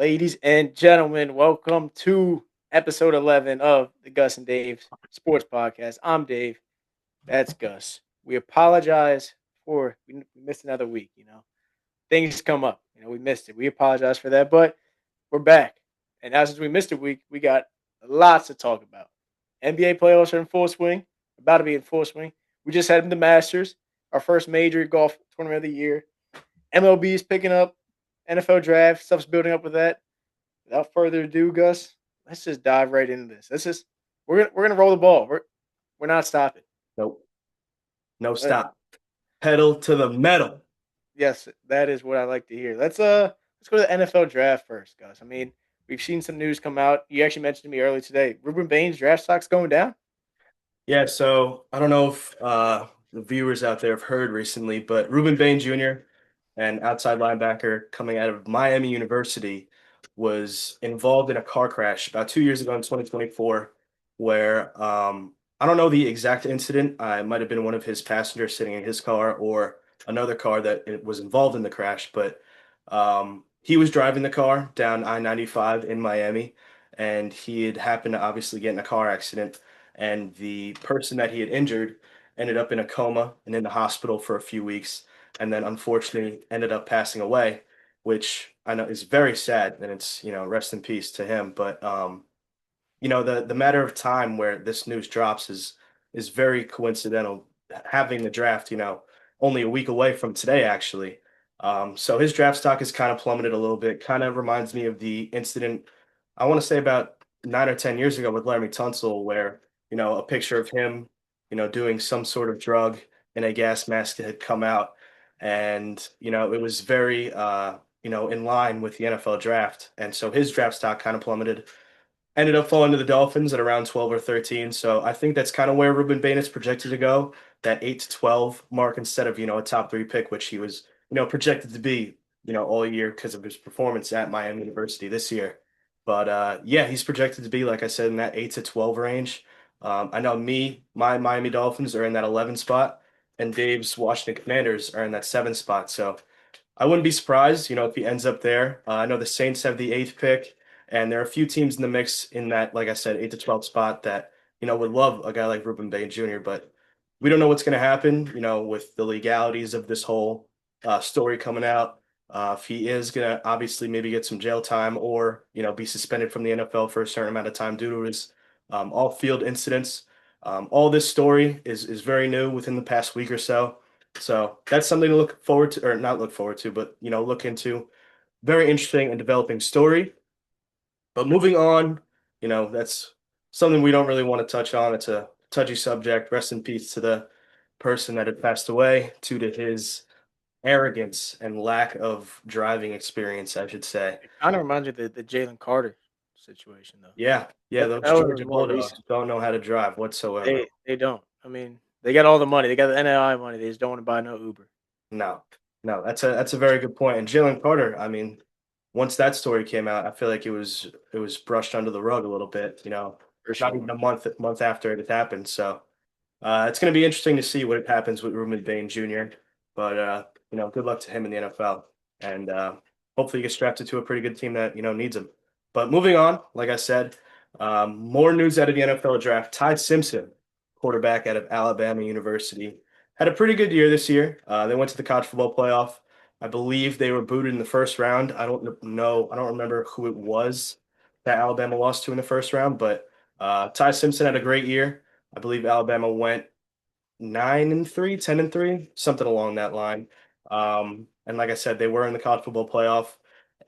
Ladies and gentlemen, welcome to episode 11 of the Gus and Dave Sports Podcast. I'm Dave. That's Gus. We apologize for we missed another week. Things come up. We missed it. We apologize for that, but we're back. And now since we missed a week, we got lots to talk about. NBA playoffs are in full swing, about to be in full swing. We just had the Masters, our first major golf tournament of the year. MLB is picking up. NFL draft stuff's building up with that. Without further ado, Gus, let's just dive right into this. We're gonna roll the ball. We're not stopping. Nope. No Uh, stop. Pedal to the metal. yes, that is what I like to hear. Let's go to the NFL draft first, Gus. I mean, we've seen some news come out. You actually mentioned to me earlier today. Ruben Baines draft stock's going down. Yeah, so I don't know if the viewers out there have heard recently, but Ruben Bain Jr., an outside linebacker coming out of Miami University, was involved in a car crash about 2 years ago in 2024, where I don't know the exact incident. It might have been one of his passengers sitting in his car or another car that it was involved in the crash, but he was driving the car down I-95 in Miami, and he had happened to obviously get in a car accident, and the person that he had injured ended up in a coma and in the hospital for a few weeks, and then unfortunately ended up passing away, which I know is very sad, and it's, rest in peace to him. But the matter of time where this news drops is very coincidental, having the draft, only a week away from today, actually. So his draft stock has kind of plummeted a little bit. Kind of reminds me of the incident, I want to say about 9 or 10 years ago with Laremy Tunsil, where, a picture of him, doing some sort of drug in a gas mask had come out. And, it was very, in line with the NFL draft. And so his draft stock kind of plummeted, ended up falling to the Dolphins at around 12 or 13. So I think that's kind of where Ruben Bain is projected to go, that 8 to 12 mark instead of, a top three pick, which he was, projected to be, all year because of his performance at Miami University this year. But yeah, he's projected to be, like I said, in that 8 to 12 range. I know my Miami Dolphins are in that 11 spot, and Dave's Washington Commanders are in that 7 spot. So I wouldn't be surprised, if he ends up there. I know the Saints have the eighth pick, and there are a few teams in the mix in that, like I said, 8 to 12 spot that, would love a guy like Ruben Bain Jr., but we don't know what's going to happen, with the legalities of this whole story coming out. If he is going to obviously maybe get some jail time or, be suspended from the NFL for a certain amount of time due to his off-field incidents. All this story is very new within the past week or so. So that's something to look forward to, or not look forward to, but look into. Very interesting and developing story. But moving on, that's something we don't really want to touch on. It's a touchy subject. Rest in peace to the person that had passed away due to his arrogance and lack of driving experience, I should say. It kind of reminds me of the Jalen Carter situation, though. Yeah, those That was Georgia more Bulldogs recent. don't know how to drive whatsoever. They don't. I mean, they got all the money. They got the NIL money. They just don't want to buy no Uber. No, no, that's a very good point. And Jalen Carter, I mean, once that story came out, I feel like it was brushed under the rug a little bit, For not even sure. a month after it had happened. So it's going to be interesting to see what happens with Ruben Bain Jr. But good luck to him in the NFL, and hopefully he gets drafted to a pretty good team that needs him. But moving on, like I said, more news out of the NFL draft. Ty Simpson, quarterback out of Alabama University, had a pretty good year this year. They went to the college football playoff. I believe they were booted in the first round. I don't know. I don't remember who it was that Alabama lost to in the first round, but Ty Simpson had a great year. I believe Alabama went 9-3, 10-3, something along that line. And like I said, they were in the college football playoff.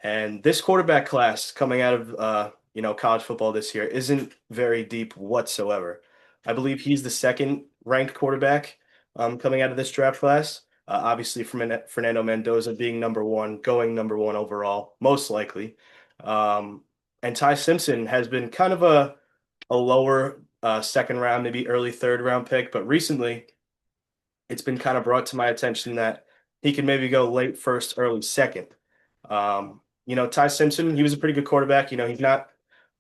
And this quarterback class coming out of college football this year isn't very deep whatsoever. I believe he's the second ranked quarterback coming out of this draft class. Obviously, from Fernando Mendoza being number one, going number one overall, most likely. Um, and Ty Simpson has been kind of a lower second round, maybe early third round pick. But recently, it's been kind of brought to my attention that he can maybe go late first, early second. Ty Simpson, he was a pretty good quarterback. He's not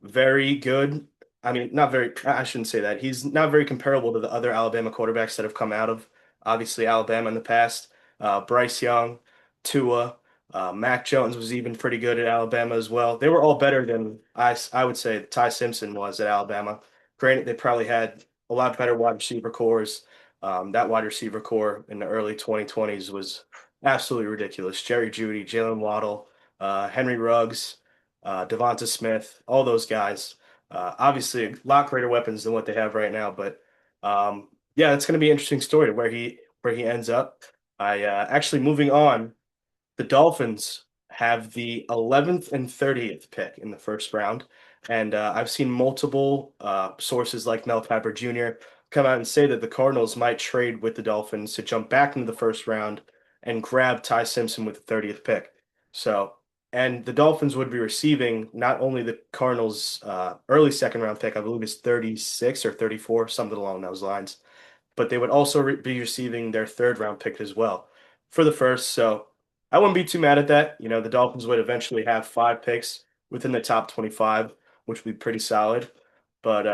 very good. I mean, not very, I shouldn't say that. He's not very comparable to the other Alabama quarterbacks that have come out of, obviously, Alabama in the past. Bryce Young, Tua. Mac Jones was even pretty good at Alabama as well. They were all better than I would say Ty Simpson was at Alabama. Granted, they probably had a lot better wide receiver cores. That wide receiver core in the early 2020s was absolutely ridiculous. Jerry Jeudy, Jalen Waddle, Henry Ruggs, Devonta Smith, all those guys. Obviously, a lot greater weapons than what they have right now. But yeah, it's going to be an interesting story to where he ends up. I actually moving on. The Dolphins have the 11th and 30th pick in the first round. And I've seen multiple sources like Mel Kiper Jr. come out and say that the Cardinals might trade with the Dolphins to jump back into the first round and grab Ty Simpson with the 30th pick. So, and the Dolphins would be receiving not only the Cardinals' early second round pick, I believe it's 36 or 34, something along those lines, but they would also be receiving their third round pick as well for the first. So I wouldn't be too mad at that. You know, the Dolphins would eventually have 5 picks within the top 25, which would be pretty solid. But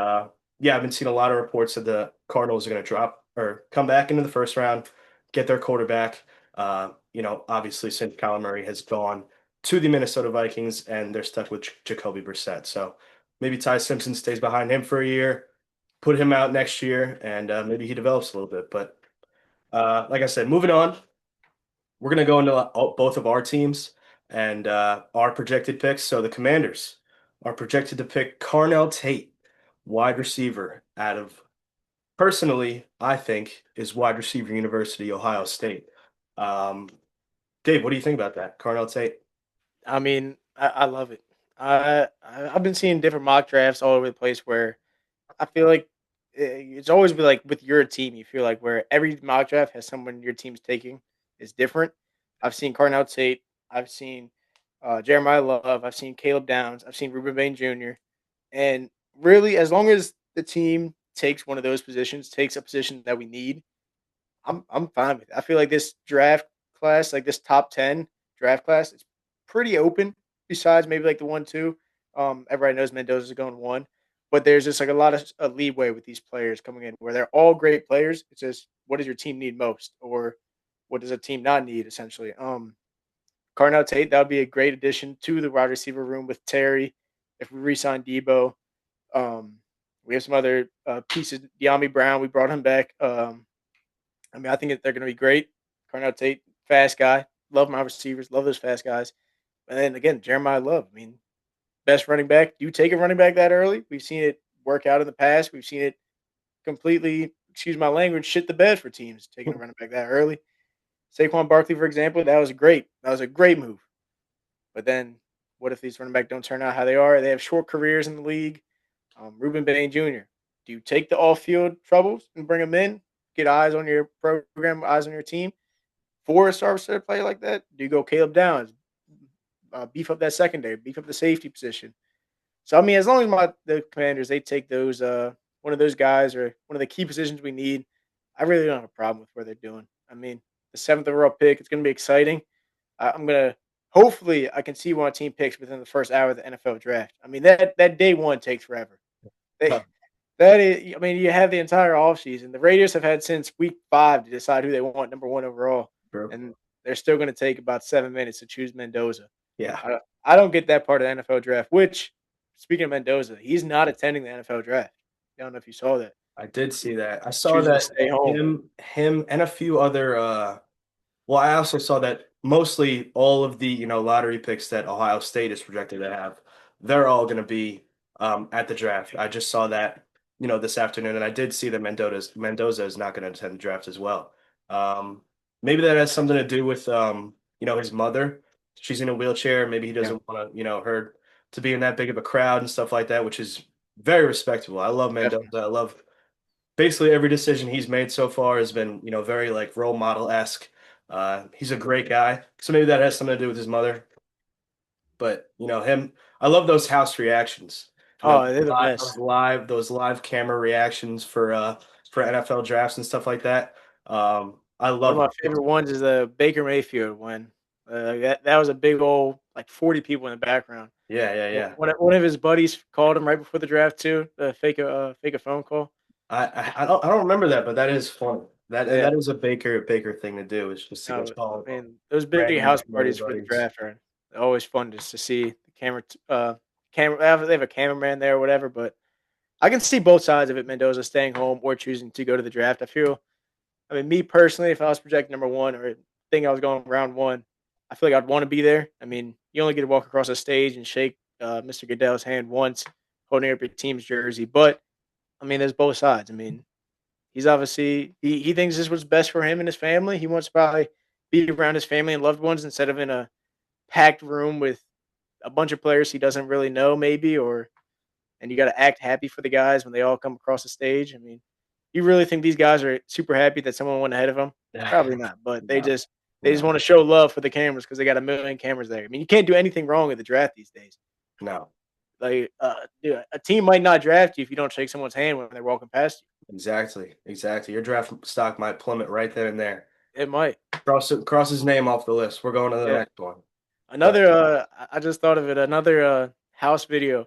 yeah, I've been seeing a lot of reports that the Cardinals are going to drop or come back into the first round, get their quarterback. Obviously, since Kyler Murray has gone to the Minnesota Vikings and they're stuck with Jacoby Brissett. So maybe Ty Simpson stays behind him for a year, put him out next year, and maybe he develops a little bit. But like I said, moving on, we're going to go into both of our teams and our projected picks. So the Commanders are projected to pick Carnell Tate, wide receiver, out of personally, I think, is wide receiver University, Ohio State. Um, Dave, what do you think about that? Carnell Tate? I mean, I love it. I've been seeing different mock drafts all over the place where I feel like it's always be like with your team. You feel like where every mock draft has someone your team's taking is different. I've seen Carnell Tate. I've seen Jeremiah Love. I've seen Caleb Downs. I've seen Ruben Bain Jr. And really, as long as the team takes one of those positions, takes a position that we need, I'm fine with it. I feel like this draft class, like this top 10 draft class, is pretty open. Besides maybe like the 1-2, everybody knows Mendoza's going one, but there's just like a lot of leeway with these players coming in where they're all great players. It's just what does your team need most, or what does a team not need essentially. Carnell Tate, that would be a great addition to the wide receiver room with Terry. If we re-sign Debo, um, we have some other pieces. De'Ami Brown, we brought him back. I mean, I think they're going to be great. Carnell Tate, fast guy. Love my receivers. Love those fast guys. And then again, Jeremiah Love. I mean, best running back. Do you take a running back that early? We've seen it work out in the past. We've seen it completely, excuse my language, shit the bed for teams taking a running back that early. Saquon Barkley, for example, that was great. That was a great move. But then, what if these running back don't turn out how they are? They have short careers in the league. Ruben Bain Jr. Do you take the off-field troubles and bring them in? Get eyes on your program, eyes on your team for a star player like that? Do you go Caleb Downs, beef up that secondary, beef up the safety position? So I mean, as long as the Commanders they take those one of those guys or one of the key positions we need, I really don't have a problem with what they're doing. I mean, the seventh overall pick, it's going to be exciting. I'm gonna hopefully I can see what team picks within the first hour of the NFL draft. I mean that day one takes forever. They, that is, I mean, you have the entire offseason. The Raiders have had since week 5 to decide who they want number 1 overall, Bro. and they're still going to take about 7 minutes to choose Mendoza. Yeah, I don't get that part of the NFL draft. Which, speaking of Mendoza, he's not attending the NFL draft. I don't know if you saw that. I did see that. I He's saw choosing to that stay home. him, and a few other. Well, I also saw that mostly all of the lottery picks that Ohio State is projected to have, they're all going to be at the draft. I just saw that this afternoon, and I did see that Mendoza is not going to attend the draft as well. Um, Maybe that has something to do with his mother. She's in a wheelchair. Maybe he Yeah, doesn't want to her to be in that big of a crowd and stuff like that, which is very respectable. I love definitely. Mendoza. I love basically every decision he's made so far has been, very like role model esque. He's a great guy, so maybe that has something to do with his mother. But him, I love those house reactions. Oh, they're the best. Those live camera reactions for NFL drafts and stuff like that. I One of love my it. favorite ones is the Baker Mayfield one. That was a big old like 40 people in the background. Yeah, yeah, yeah. One of his buddies called him right before the draft too. Fake a phone call. I don't remember that, but that is funny. Yeah. that is a Baker thing to do. Is just to go No, call I mean, those big random house family parties for the buddies. draft are always fun just to see the camera. They have a cameraman there or whatever, but I can see both sides of it. Mendoza staying home or choosing to go to the draft. I mean, me personally, if I was projected number one or think I was going round one, I feel like I'd want to be there. I mean, you only get to walk across the stage and shake Mr. Goodell's hand once, holding up your team's jersey. But I mean, there's both sides. I mean, he's obviously he thinks this was best for him and his family. He wants to probably be around his family and loved ones instead of in a packed room with a bunch of players he doesn't really know, maybe, or and you got to act happy for the guys when they all come across the stage. I mean, you really think these guys are super happy that someone went ahead of them? Probably not, but No, they just no, want to show love for the cameras because they got a million cameras there. I mean, you can't do anything wrong with the draft these days. no. Like, dude, a team might not draft you if you don't shake someone's hand when they're walking past Exactly, exactly. Your draft stock might plummet right then and there. you. It might. Cross his name off the list. We're going to the Yeah. next one. But Another, I just thought of it. Another house video.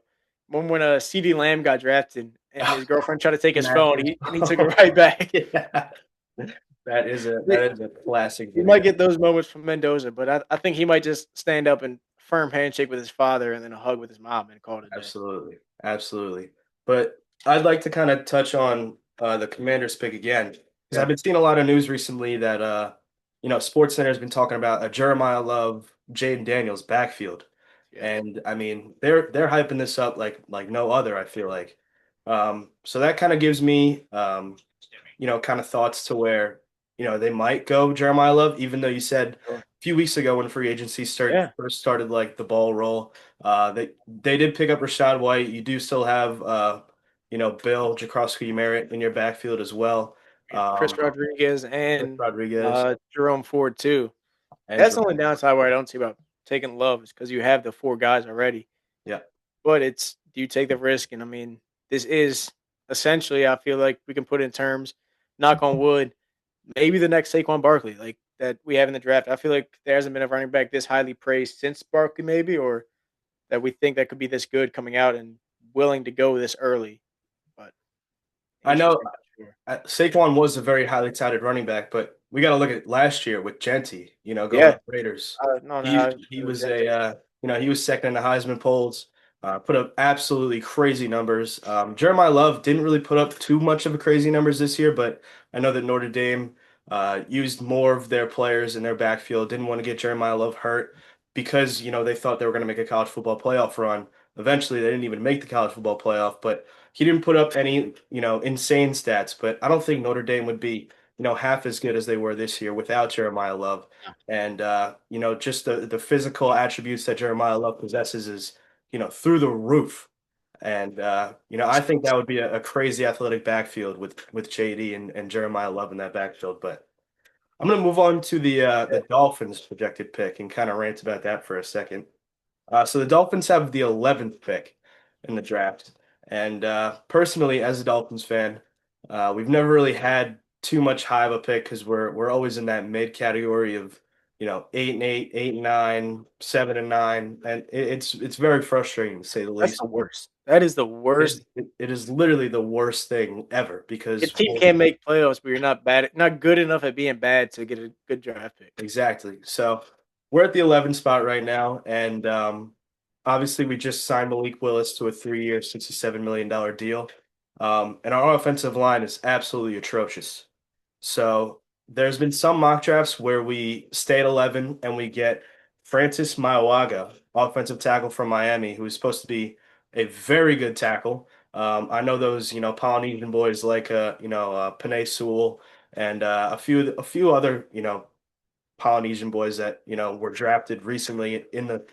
One when CD Lamb got drafted and his girlfriend tried to take his phone, Matthews. and he took it right back. Yeah. That is a classic You might video. get those moments from Mendoza, but I think he might just stand up and firm handshake with his father and then a hug with his mom and call it a day. Absolutely. Absolutely. But I'd like to kind of touch on the Commanders pick again because I've Yeah. been seeing a lot of news recently that SportsCenter has been talking about a Jeremiah Love, Jaden Daniels backfield. Yeah. And I mean, they're hyping this up like no other, I feel like. So that kind of gives me kind of thoughts to where, they might go Jeremiah Love, even though you said Sure. a few weeks ago when free agency Yeah. first started like the ball roll, they did pick up Rashad White. You do still have Bill Jakrowski-Merritt in your backfield as well. Chris Um, Rodriguez Chris and Rodriguez Jerome Ford too. and That's the only Jerome. downside where I don't see about taking Love is because you have the four guys already. Yeah. But it's do you take the risk? And I mean, this is essentially I feel like we can put in terms, knock on wood, maybe the next Saquon Barkley, like that we have in the draft. I feel like there hasn't been a running back this highly praised since Barkley, maybe, or that we think that could be this good coming out and willing to go this early. But I know interesting for sure. Saquon was a very highly touted running back, but we got to look at last year with Genty, going to Yeah. the Raiders. No, He no, he was he was second in the Heisman polls, put up absolutely crazy numbers. Jeremiah Love didn't really put up too much of a crazy numbers this year, but I know that Notre Dame used more of their players in their backfield, didn't want to get Jeremiah Love hurt because, they thought they were going to make a college football playoff run. Eventually, they didn't even make the college football playoff, but he didn't put up any, insane stats, but I don't think Notre Dame would be, half as good as they were this year without Jeremiah Love. And just the physical attributes that Jeremiah Love possesses is, through the roof. And I think that would be a crazy athletic backfield with JD and Jeremiah Love in that backfield. But I'm gonna move on to the Dolphins projected pick and kind of rant about that for a second. So the Dolphins have the 11th pick in the draft. And personally, as a Dolphins fan, we've never really had too much high of a pick because we're always in that mid category of 8-8, 8-9, 7-9, and it's very frustrating to say the That's least. the worst. That is the worst. It is literally the worst thing ever Your because team can't make playoffs, but you're not good enough at being bad to get a good draft pick. exactly. So we're at the 11th spot right now, and obviously we just signed Malik Willis to a 3-year, $67 million deal. And our offensive line is absolutely atrocious. So there's been some mock drafts where we stay at 11 and we get Francis Maiwaga, offensive tackle from Miami, who is supposed to be a very good tackle. I know those, Polynesian boys like, Panay Sewell and a few other, Polynesian boys that, were drafted recently in the,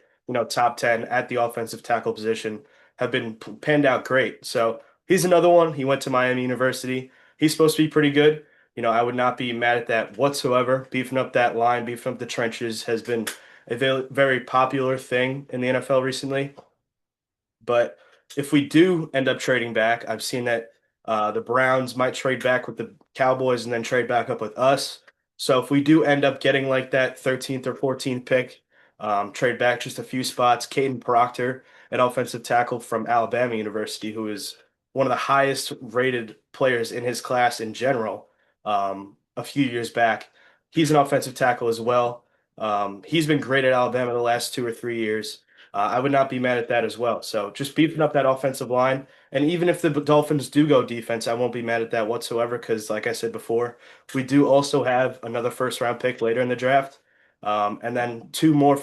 top 10 at the offensive tackle position have been panned out great. So he's another one. He went to Miami University. He's supposed to be pretty good. I would not be mad at that whatsoever. Beefing up that line, beefing up the trenches has been a very popular thing in the NFL recently. But if we do end up trading back, I've seen that the Browns might trade back with the Cowboys and then trade back up with us. So if we do end up getting like that 13th or 14th pick, trade back just a few spots, Caden Proctor, an offensive tackle from Alabama University, who is one of the highest rated players in his class in general, a few years back. He's an offensive tackle as well. He's been great at Alabama the last 2 or 3 years. I would not be mad at that as well. So just beefing up that offensive line. And even if the Dolphins do go defense, I won't be mad at that whatsoever because, like I said before, we do also have another first round pick later in the draft, and then two more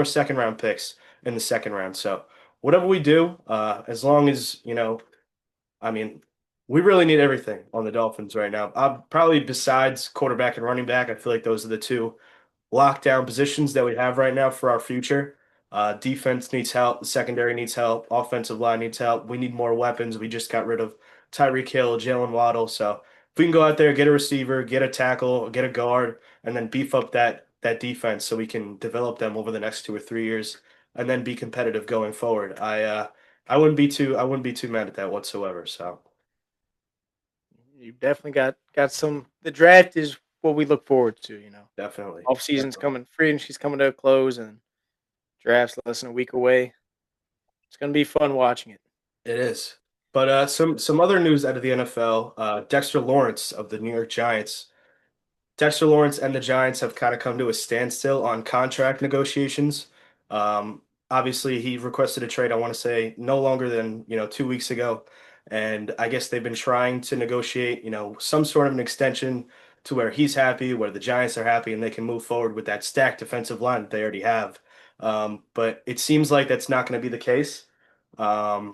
second round picks in the second round. So whatever we do, as long as I mean, we really need everything on the Dolphins right now. Probably besides quarterback and running back, I feel like those are the two lockdown positions that we have right now for our future. Defense needs help. The secondary needs help. Offensive line needs help. We need more weapons. We just got rid of Tyreek Hill, Jalen Waddle. So if we can go out there, get a receiver, get a tackle, get a guard, and then beef up that defense so we can develop them over the next 2 or 3 years and then be competitive going forward. I wouldn't be too mad at that whatsoever. So You definitely got some. The draft is what we look forward to. definitely, Off season's definitely. coming, free agency's coming to a close, and draft's less than a week away. It's gonna be fun watching it. It is. But some other news out of the NFL. Dexter Lawrence of the New York Giants. Dexter Lawrence and the Giants have kind of come to a standstill on contract negotiations. Obviously, he requested a trade, I want to say, no longer than 2 weeks ago. And I guess they've been trying to negotiate, some sort of an extension to where he's happy, where the Giants are happy, and they can move forward with that stacked defensive line that they already have. But it seems like that's not going to be the case. Um,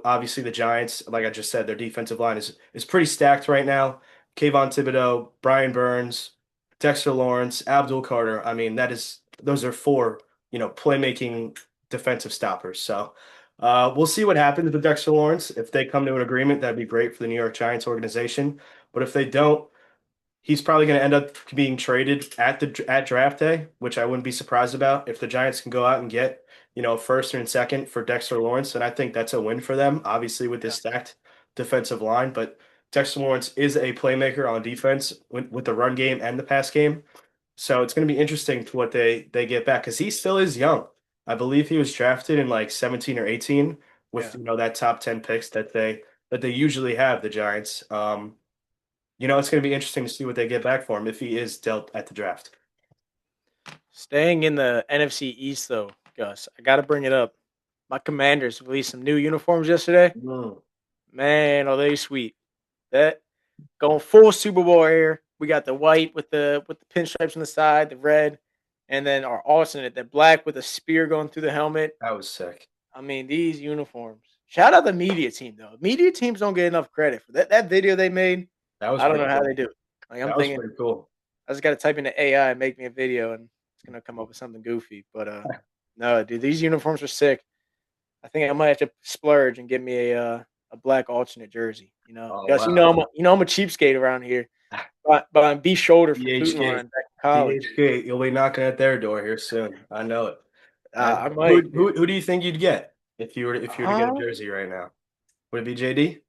obviously the Giants, like I just said, their defensive line is pretty stacked right now. Kayvon Thibodeau, Brian Burns, Dexter Lawrence, Abdul Carter. I mean, those are four, playmaking defensive stoppers. So we'll see what happens with Dexter Lawrence. If they come to an agreement, that'd be great for the New York Giants organization. But if they don't, he's probably going to end up being traded at draft day, which I wouldn't be surprised about. If the Giants can go out and get, first and second for Dexter Lawrence, then I think that's a win for them, obviously with this Yeah. stacked defensive line. But Dexter Lawrence is a playmaker on defense with the run game and the pass game. So it's going to be interesting to what they get back because he still is young. I believe he was drafted in like 17 or 18 with Yeah. that top 10 picks that they usually have, the Giants. It's going to be interesting to see what they get back for him if he is dealt at the draft. Staying in the NFC East, though, Gus, I got to bring it up. My Commanders released some new uniforms yesterday. Mm, Man, are they sweet! That going full Super Bowl air. We got the white with the pinstripes on the side, the red, and then our alternate, the black with a spear going through the helmet. that was sick. I mean, these uniforms. Shout out the media team though. Media teams don't get enough credit for that video they made. That was I don't know pretty how they cool. do it. Like I'm That was thinking, pretty cool. I just got to type into AI and make me a video, and it's gonna come up with something goofy. But no, dude, these uniforms are sick. I think I might have to splurge and get me a black alternate jersey. Oh Gus, wow. I'm a cheapskate around here. But I'm B shoulder from Food DHK, Line back in college. DHK, you'll be knocking at their door here soon. I know it. I Who, might, dude. who do you think you'd get if you were to get a Huh? jersey right now? Would it be JD?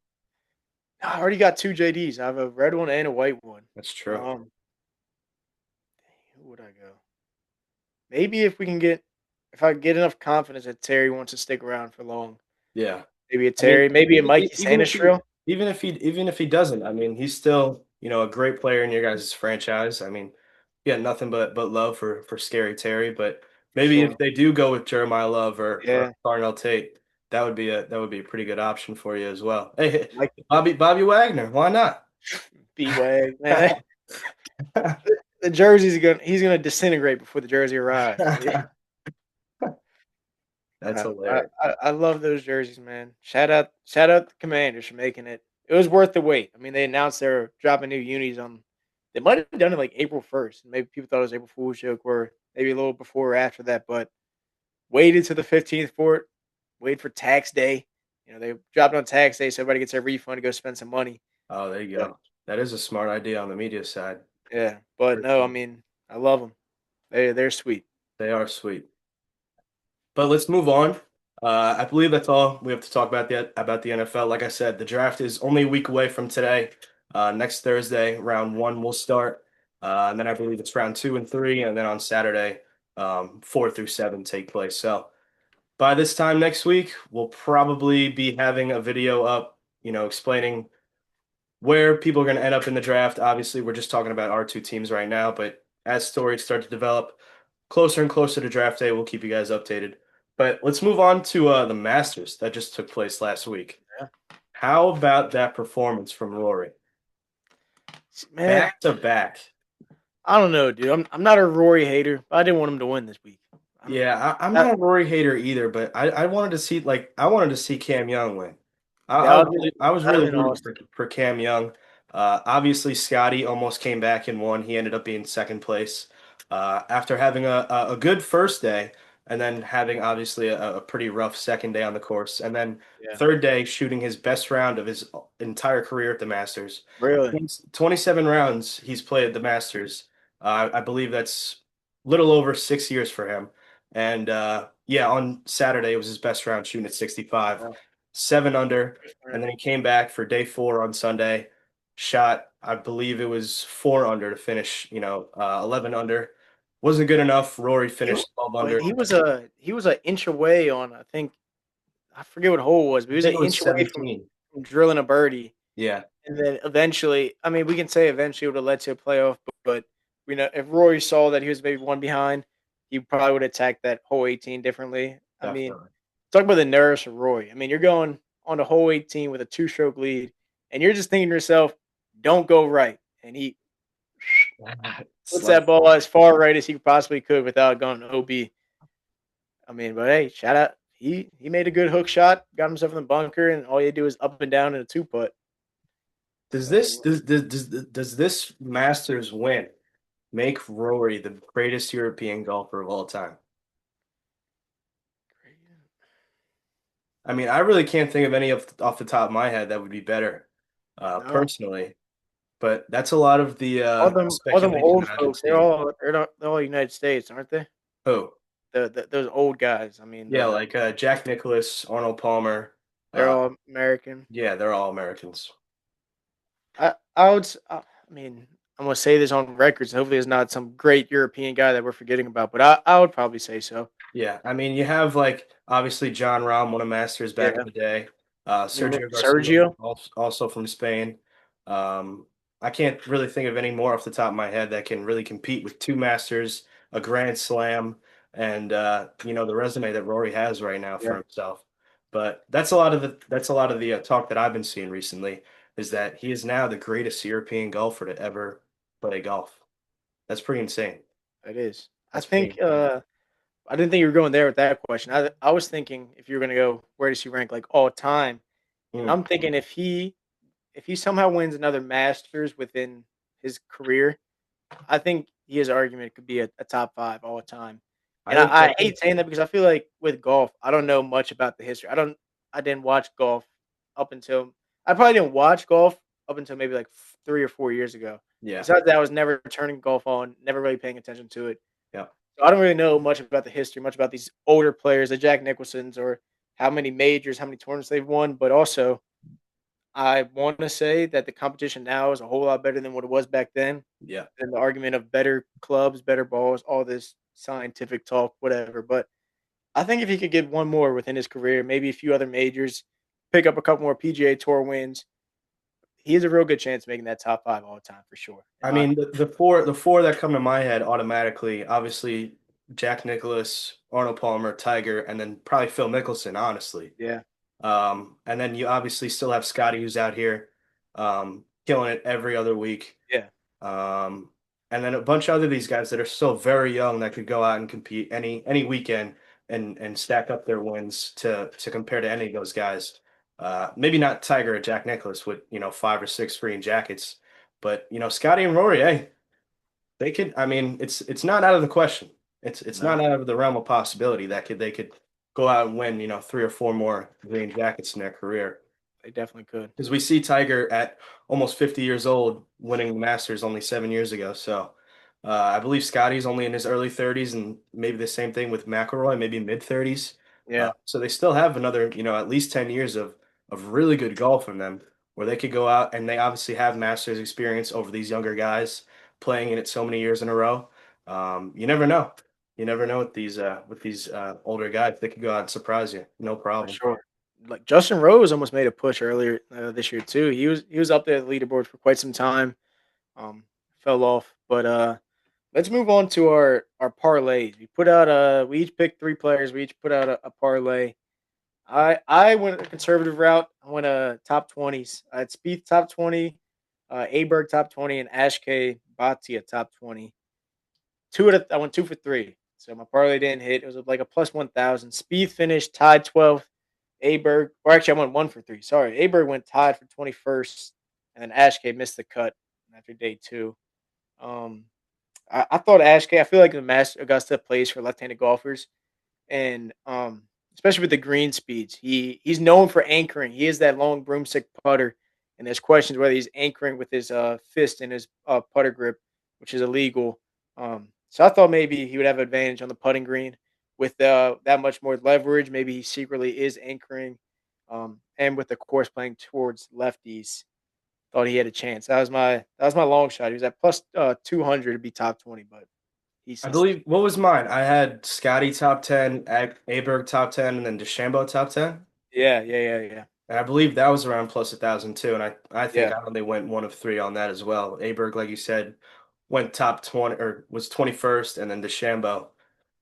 I already got two JDs. I have a red one and a white one. That's true. Um, who would I go? Maybe if I get enough confidence that Terry wants to stick around for long. Yeah. Maybe a I mean, Terry, maybe a Mikey Sanistril. even if he doesn't, I mean, he's still, a great player in your guys' franchise. I mean, yeah, nothing but love for Scary Terry, but For maybe if sure. they do go with Jeremiah Love or Yeah, Darnell Tate, that would be a pretty good option for you as well. Hey, Mike Bobby Wagner, why not? B Wag, man. The jersey's he's gonna disintegrate before the jersey arrives. That's I, hilarious. I love those jerseys, man. Shout out the Commanders for making it. It was worth the wait. I mean, they announced they're dropping new unis on. They might have done it like April 1st. Maybe people thought it was April Fool's joke, or maybe a little before or after that. But waited to the 15th for it. Waited for tax day. They dropped on tax day, so everybody gets their refund to go spend some money. Oh, there you But go. That is a smart idea on the media side. yeah, but For no, I sure. mean, I love them. They're sweet. They are sweet. But let's move on. I believe that's all we have to talk about the NFL. Like I said, the draft is only a week away from today. Next Thursday, round one will start, and then I believe it's round two and three, and then on Saturday, 4 through 7 take place. So by this time next week, we'll probably be having a video up, explaining where people are going to end up in the draft. Obviously, we're just talking about our two teams right now, but as stories start to develop closer and closer to draft day, we'll keep you guys updated. But let's move on to the Masters that just took place last week. Yeah. How about that performance from Rory? Man, Back to back. I don't know, dude. I'm not a Rory hater, but I didn't want him to win this week. I'm That, not a Rory hater either, but I wanted to see I wanted to see Cam Young win. that would I was have really been rooting awesome. for Cam Young. Obviously, Scotty almost came back and won. He ended up being second place after having a good first day and then having obviously a pretty rough second day on the course. And then Yeah, third day shooting his best round of his entire career at the Masters. really. 27 rounds he's played at the Masters. I believe that's little over 6 years for him. And yeah, on Saturday it was his best round shooting at 65, Yeah. 7 under, and then he came back for day four on Sunday, shot I believe it was 4 under to finish, 11 under. Wasn't good enough. Rory He, finished 12 but under. he was an inch away on I forget what hole it was, but he I was think an it was inch away 17. from drilling a birdie. Yeah, And then eventually, I mean, we can say eventually it would have led to a playoff, but we know if Rory saw that he was maybe one behind, he probably would have attacked that hole 18 differently. I mean, definitely. talk about the nerves for Rory. I mean, you're going on the hole 18 with a two-stroke lead, and you're just thinking to yourself, "Don't go right," and he puts Like that ball as far right as he possibly could without going OB. I mean, but hey, shout out. He made a good hook shot, got himself in the bunker, and all you do is up and down in a two putt. does So this does this Masters win make Rory the greatest European golfer of all time? I mean, I really can't think of any off the top of my head that would be better, no, personally. But that's a lot of the all them speculation old that I've been folks, seeing. they're all United States, aren't they? Oh, Those old guys. I mean, yeah, like Jack Nicklaus, Arnold Palmer. they're Uh, all American. yeah, they're all Americans. I mean, I'm gonna say this on record, so hopefully it's not some great European guy that we're forgetting about, but I would probably say so. Yeah, I mean, you have like obviously John Rahm won a Masters back in Yeah, the day. you Sergio Garcia, Sergio. also from Spain. Um, I can't really think of any more off the top of my head that can really compete with two Masters, a Grand Slam, and the resume that Rory has right now for Yeah, himself. But that's a lot of the talk that I've been seeing recently is that he is now the greatest European golfer to ever play golf. That's pretty insane. it is. I That's pretty think insane. I didn't think you were going there with that question. I was thinking if you were gonna go, where does he rank like all time? And Mm, I'm thinking if he somehow wins another Masters within his career, I think his argument could be a top five all time. I And think I so too. hate saying that because I feel like with golf, I don't know much about the history. I didn't watch golf up until I probably didn't watch golf up until maybe like 3 or 4 years ago. Yeah. Besides that, I was never turning golf on, never really paying attention to it. Yeah. So I don't really know much about the history, much about these older players, the Jack Nicholsons, or how many majors, how many tournaments they've won. But also, I want to say that the competition now is a whole lot better than what it was back then. Yeah. And the argument of better clubs, better balls, all this scientific talk, whatever. But I think if he could get one more within his career, maybe a few other majors, pick up a couple more PGA Tour wins, he has a real good chance of making that top five all the time for sure. In I my mean, the four that come to my head automatically, obviously Jack Nicklaus, Arnold Palmer, Tiger, and then probably Phil Mickelson, honestly. yeah, And then you obviously still have Scotty who's out here killing it every other week. yeah, Um, and then a bunch of other these guys that are still very young that could go out and compete any weekend and stack up their wins to compare to any of those guys. Maybe not Tiger or Jack Nicklaus with 5 or 6 green jackets, but Scotty and Rory, hey, they could. I mean, it's not out of the question. It's no, not out of the realm of possibility that they could go out and win 3 or 4 more green jackets in their career. they definitely could. Because we see Tiger at almost 50 years old winning the Masters only 7 years ago. So I believe Scotty's only in his early 30s, and maybe the same thing with McIlroy, maybe mid 30s. Yeah, So they still have another, at least 10 years of really good golf in them where they could go out and they obviously have Masters experience over these younger guys playing in it so many years in a row. You never know. You never know with these older guys. They could go out and surprise you. No for problem. sure. like Justin Rose almost made a push earlier this year too. He was up there at the leaderboard for quite some time. Um, Fell off, but let's move on to our parlays. We each picked three players. We each put out a parlay. I went a conservative route. I went top 20s. I had Spieth top 20, Aberg top 20, and Ashke Bhatia top 20. I went 2 for 3. So my parlay didn't hit. It was like a plus 1,000. Spieth finished tied 12th. Aberg, or actually, I went 1 for 3. Sorry, Aberg went tied for 21st, and then Ashke missed the cut after day two. Um, I thought Ashke. I feel like the Master Augusta plays for left-handed golfers, and especially with the green speeds, he's known for anchoring. He is that long broomstick putter, and there's questions whether he's anchoring with his fist in his putter grip, which is illegal. So I thought maybe he would have advantage on the putting green with that much more leverage. Maybe he secretly is anchoring, and with the course playing towards lefties, thought he had a chance. That was my long shot. He was at plus 200 to be top 20, but he's I just believe what was mine? I had Scotty top 10, Aberg top 10, and then DeChambeau top 10. yeah. And I believe that was around plus 1,000 too. And I think Yeah. I only went one of three on that as well. Aberg, like you said, went top 20 or was 21st, and then DeChambeau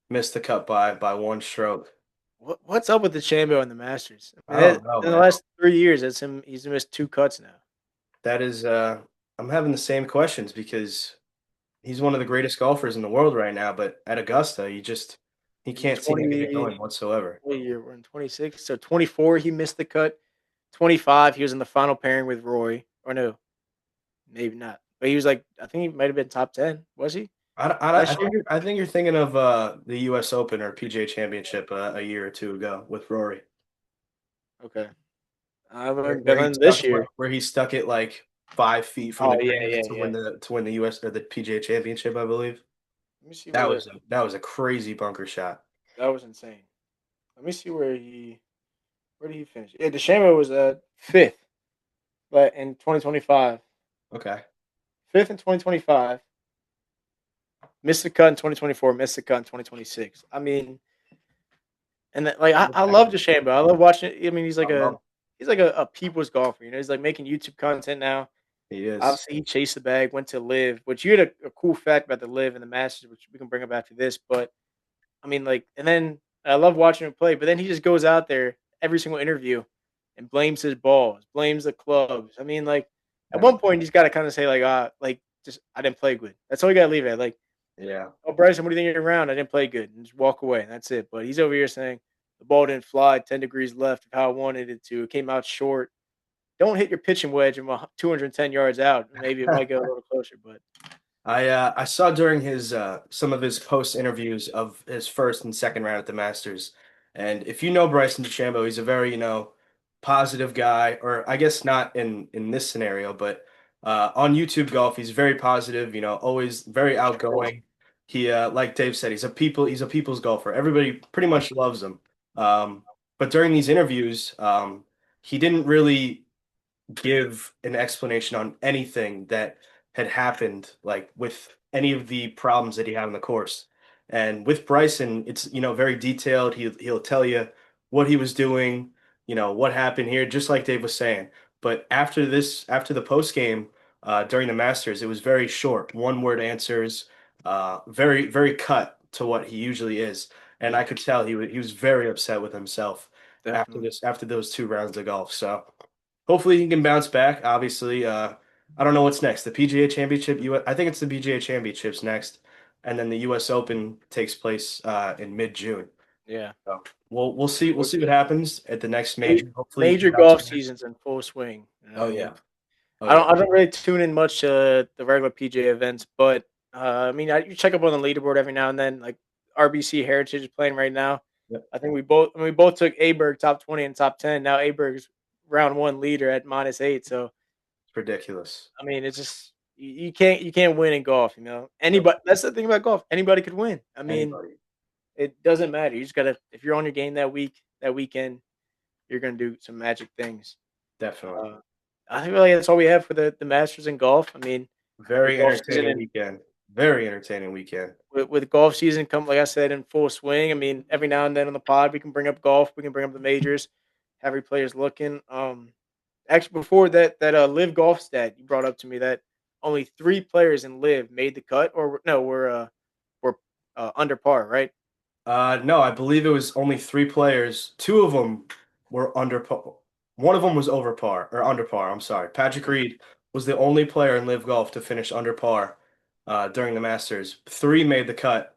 missed the cut by one stroke. What's up with the Chambo and the Masters? I I mean, don't know, in the man. last 3 years, that's him. He's missed two cuts now. That is I'm having the same questions because he's one of the greatest golfers in the world right now, but at Augusta, he In can't seem to get it 20, going whatsoever. what year? We're in 26. So 24, he missed the cut. 25, he was in the final pairing with Roy. Or no, maybe not. But he was like, I think he might have been top 10. Was he I last year? think I think you're thinking of the U.S. Open or PGA Championship a year or two ago with Rory, Okay. where, But where he then stuck this year. where he stuck it like 5 feet from Oh, the yeah, green yeah, to yeah. win the U.S. or the PGA Championship, I believe. Let me see where That was a crazy bunker shot. that was insane. Let me see where did he finish? Yeah, DeChambeau was fifth, but in 2025. Okay. Fifth in 2025. Missed the cut in 2024, missed the cut in 2026. I mean, and that, like I love DeChambeau. I love watching. I mean, I love he's like a people's golfer. He's like making YouTube content now. he is. Obviously, he chased the bag, went to Live, which you had a cool fact about the Live and the Masters, which we can bring up after this. But I mean, like, and then I love watching him play. But then he just goes out there every single interview and blames his balls, blames the clubs. I mean, like at Yeah. one point he's got to kind of say like just I didn't play good. That's all you got to leave it at. Like, Yeah. oh, Bryson, what do you think of your round? I didn't play good, and just walk away. And that's it. But he's over here saying the ball didn't fly 10 degrees left of how I wanted it to. It came out short. Don't hit your pitching wedge from 210 yards out. Maybe it might go a little closer, but I saw during his some of his post interviews of his first and second round at the Masters, and if you know Bryson DeChambeau, he's a very positive guy, or I guess not in this scenario, but on YouTube Golf, he's very positive. Always very outgoing. He like Dave said, he's a people's golfer. Everybody pretty much loves him. Um, but during these interviews, he didn't really give an explanation on anything that had happened, like with any of the problems that he had on the course. And with Bryson, it's very detailed. He'll tell you what he was doing, what happened here, just like Dave was saying. But after the post game during the Masters, it was very short, one word answers, very very cut to what he usually is. And I yeah, could tell he was very upset with himself definitely. after those two rounds of golf. So hopefully he can bounce back. Obviously, I don't know what's next. The PGA Championship, I think it's the PGA Championships next, and then the U.S. Open takes place in mid-June. Yeah. So we'll see what happens at the next major. Hopefully he can Major bounce golf back. seasons in full swing. Oh yeah, oh I yeah, don't really tune in much to the regular PGA events, but I mean, you check up on the leaderboard every now and then. Like RBC Heritage is playing right now. yep. I think we both took Aberg top 20 and top 10. Now Aberg's round one leader at -8. So It's ridiculous. I mean, it's just you can't win in golf. Nope. Anybody. That's the thing about golf. Anybody could win. I mean, Anybody, it doesn't matter. You just gotta if you're on your game that weekend, you're gonna do some magic things. definitely. Uh, I feel like that's all we have for the Masters in golf. I mean, with Very golf season entertaining weekend. Very entertaining weekend. with golf season come like I said in full swing. I mean, every now and then on the pod we can bring up golf, we can bring up the majors. every player's looking. Actually, before that Live Golf stat you brought up to me that only 3 players in Live made the cut, or no, were under par, right? No, I believe it was only 3 players. Two of them were under par. One of them was over par or under par. I'm sorry. Patrick Reed was the only player in Live Golf to finish under par during the Masters. 3 made the cut.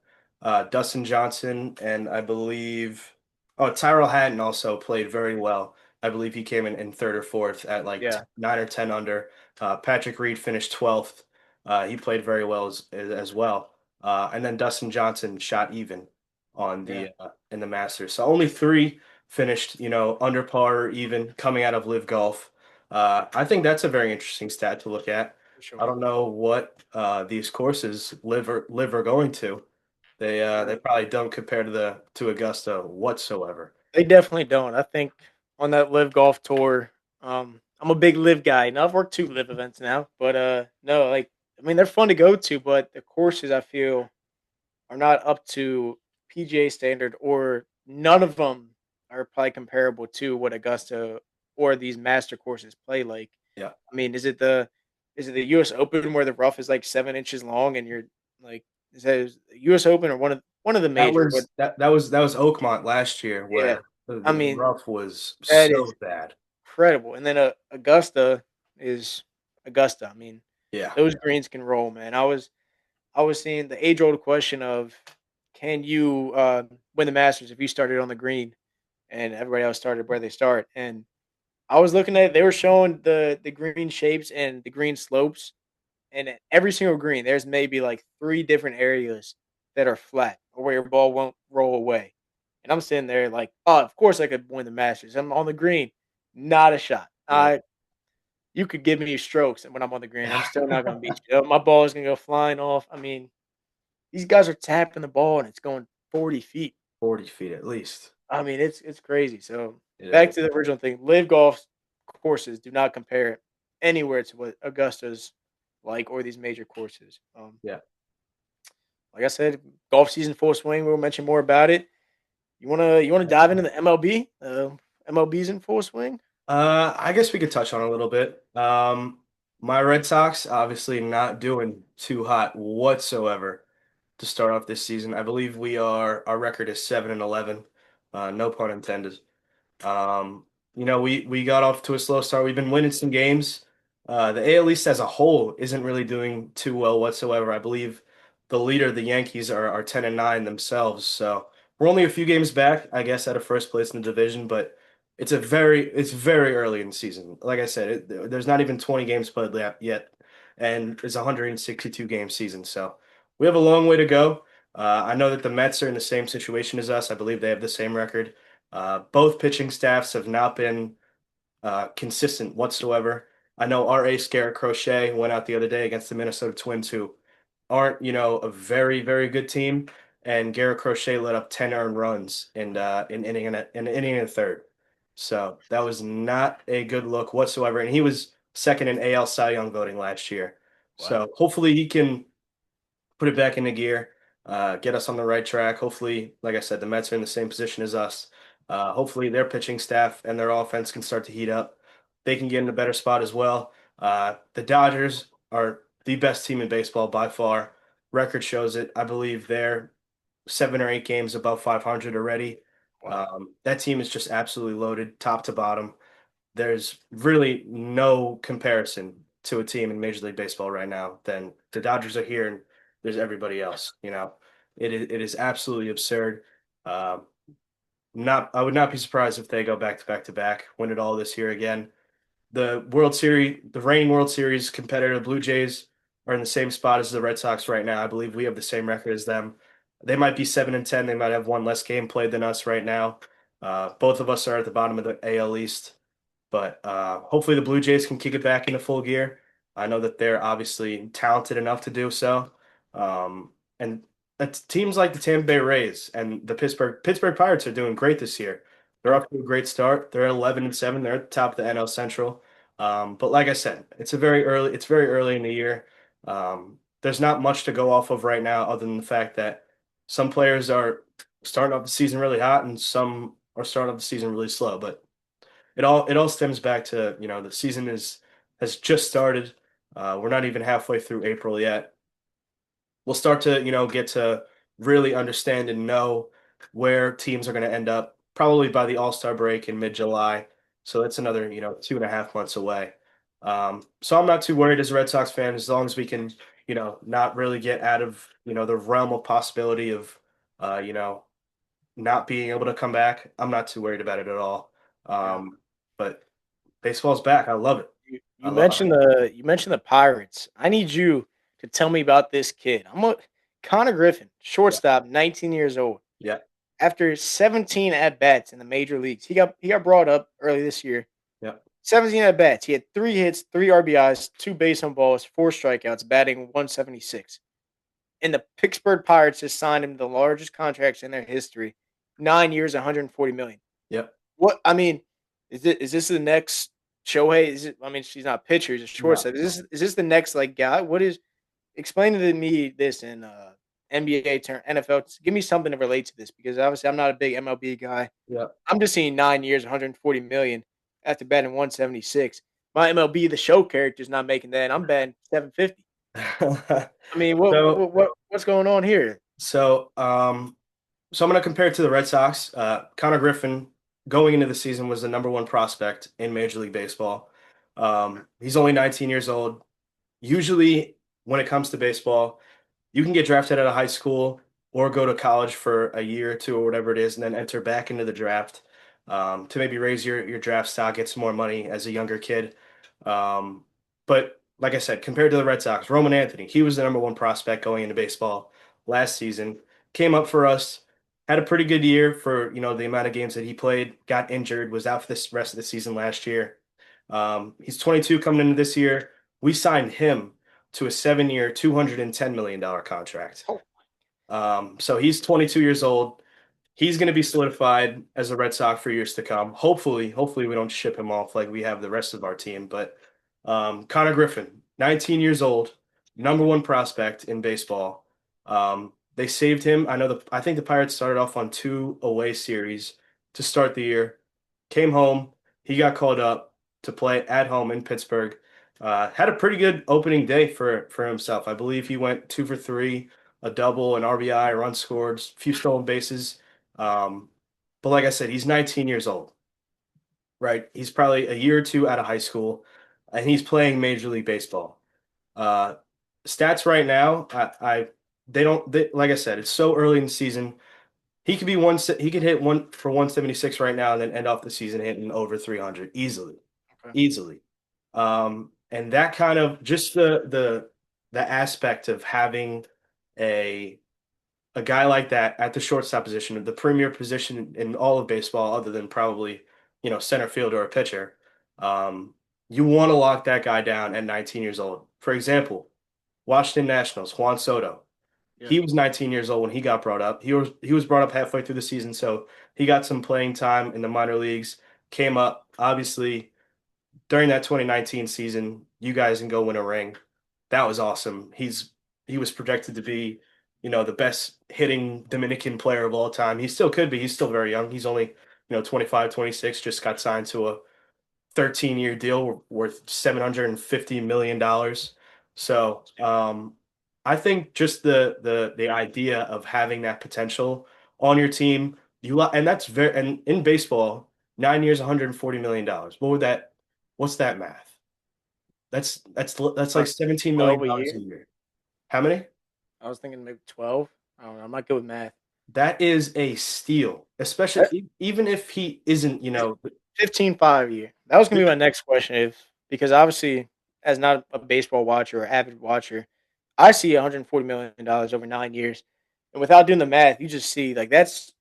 Dustin Johnson and I believe, oh, Tyrell Hatton also played very well. I believe he came in third or fourth at like Yeah, 9 or 10 under. Patrick Reed finished 12th. He played very well as well. And then Dustin Johnson shot even on yeah, the in the Masters. So only 3 finished, under par or even coming out of Live Golf. I think that's a very interesting stat to look at. for I sure. don't know what these courses live are going to. They probably don't compare to to Augusta whatsoever. They definitely don't. I think on that Live Golf tour, I'm a big Live guy. Now I've worked 2 Live events now, but no, like I mean they're fun to go to, but the courses I feel are not up to PGA standard, or none of them are probably comparable to what Augusta or these master courses play like. Yeah. I mean, is it the U.S. Open where the rough is like 7 inches long and you're like, is the U.S. Open or one of the That major? But was that was Oakmont last year yeah, where the, I the mean rough was that is so bad. incredible. And then Augusta is Augusta. I mean, Yeah. those greens can roll, man. I was seeing the age old question of can you win the Masters if you started on the green and everybody else started where they start. And I was looking at it, they were showing the green shapes and the green slopes, and at every single green, there's maybe like 3 different areas that are flat or where your ball won't roll away. And I'm sitting there like, oh, of course I could win the Masters. I'm on the green, not a shot. Yeah. You could give me strokes when I'm on the green. I'm still not going to beat you. My ball is going to go flying off. I mean, these guys are tapping the ball and it's going 40 feet. 40 feet at least. I mean, it's crazy. So It back is. to the original thing. Live golf courses do not compare anywhere to what Augusta's like or these major courses. Yeah. Like I said, golf season full swing. We'll mention more about it. You wanna dive into the MLB? MLB's in full swing. I guess we could touch on it a little bit. My Red Sox obviously not doing too hot whatsoever to start off this season. I believe our record is 7-11. No pun intended. Um, we got off to a slow start. We've been winning some games. The AL East as a whole isn't really doing too well whatsoever. I believe the leader, the Yankees, are 10-9 themselves. So we're only a few games back, I guess, out of first place in the division, but it's very early in the season. Like I said, there's not even 20 games played yet, and it's a 162 game season. So we have a long way to go. I know that the Mets are in the same situation as us. I believe they have the same record. Both pitching staffs have not been consistent whatsoever. I know our ace Garrett Crochet went out the other day against the Minnesota Twins, who aren't, a very, very good team. And Garrett Crochet let up 10 earned runs in an inning and a third. So that was not a good look whatsoever. And he was second in AL Cy Young voting last year. Wow. So hopefully he can put it back into gear, get us on the right track. Hopefully, like I said, the Mets are in the same position as us. Hopefully, their pitching staff and their offense can start to heat up. They can get in a better spot as well. The Dodgers are the best team in baseball by far. Record shows it. I believe they're 7 or 8 games above 500 already. Wow. That team is just absolutely loaded, top to bottom. There's really no comparison to a team in Major League Baseball right now than the Dodgers are here and there's everybody else. It is absolutely absurd. Um, not I would not be surprised if they go back to back to back, win it all this year again. The reigning World Series competitor, Blue Jays, are in the same spot as the Red Sox right now. I believe we have the same record as them. They might be 7-10. They might have one less game played than us right now. Both of us are at the bottom of the AL East. But hopefully the Blue Jays can kick it back into full gear. I know that they're obviously talented enough to do so. And it's teams like the Tampa Bay Rays and the Pittsburgh Pirates are doing great this year. They're off to a great start. They're at 11-7. They're at the top of the NL Central. But like I said, it's very early in the year. There's not much to go off of right now other than the fact that some players are starting off the season really hot and some are starting off the season really slow. But it all stems back to, the season has just started. We're not even halfway through April yet. We'll start to, get to really understand and know where teams are going to end up probably by the All-Star break in mid-July. So that's another, 2.5 months away. So I'm not too worried as a Red Sox fan as long as we can, not really get out of, the realm of possibility of, not being able to come back. I'm not too worried about it at all. Yeah. But baseball's back. I love it. You, I you love it. mentioned the Pirates. I need you to tell me about this kid. Connor Griffin, Yeah. shortstop, 19 years old. Yeah. After 17 at bats in the major leagues, he got brought up early this year. Yeah. 17 at bats. He had 3 hits, 3 RBIs, 2 base on balls, 4 strikeouts, batting 176. And the Pittsburgh Pirates just signed him the largest contracts in their history, 9 years, 140 million. Yeah. What I mean, is this the next Shohei? Is it? I mean, she's not a pitcher; he's a No. shortstop. Is this the next like guy? What is? Explain to me this in NBA term, NFL. Give me something to relate to this because obviously I'm not a big MLB guy. Yeah. I'm just seeing 9 years, 140 million after batting 176. My MLB the Show character is not making that. And I'm batting 750. I mean, So what's going on here? So, um, so I'm going to compare it to the Red Sox. Connor Griffin, going into the season, was the number one prospect in Major League Baseball. He's only 19 years old. Usually, when it comes to baseball, you can get drafted out of high school or go to college for a year or two or whatever it is, and then enter back into the draft to maybe raise your draft stock, get some more money as a younger kid. But like I said, compared to the Red Sox, Roman Anthony, he was the number one prospect going into baseball last season. Came up for us, had a pretty good year for the amount of games that he played. Got injured, was out for this rest of the season last year. He's 22 coming into this year. We signed him to a 7-year, $210 million contract. Oh, So he's 22 years old. He's going to be solidified as a Red Sox for years to come. Hopefully we don't ship him off like we have the rest of our team. But Connor Griffin, 19 years old, number one prospect in baseball. They saved him. I think the Pirates started off on 2 away series to start the year. Came home. He got called up to play at home in Pittsburgh. Had a pretty good opening day for himself. I believe he went 2 for 3, a double, an RBI, a run scored, a few stolen bases. Um, but like I said, he's 19 years old, right? He's probably a year or two out of high school, and he's playing Major League Baseball. Uh, Stats right now, they don't like I said, it's so early in the season. He could be he could hit one for 176 right now and then end off the season hitting over 300 easily, okay. easily. And that kind of just the aspect of having a a guy like that at the shortstop position, the premier position in all of baseball, other than probably, center field or a pitcher, um, you want to lock that guy down at 19 years old. For example, Washington Nationals, Juan Soto. Yeah. He was 19 years old when he got brought up. He was brought up halfway through the season, so he got some playing time in the minor leagues, came up, obviously during that 2019 season, you guys can go win a ring. That was awesome. He was projected to be, the best hitting Dominican player of all time. He still could be. He's still very young. He's only, 25, 26, just got signed to a 13-year deal worth $750 million. So, I think just the idea of having that potential on your team, and that's very and in baseball, 9 years, $140 million. What's that math? That's like About 17 million 12 a dollars year. a year. How many? I was thinking maybe 12. I don't know. I'm not good with math. That is a steal, Uh, especially even if he isn't, 15.5 a year. That was gonna be my next question. If because obviously, as not a baseball watcher or avid watcher, I see $140 million over 9 years, and without doing the math, you just see like that's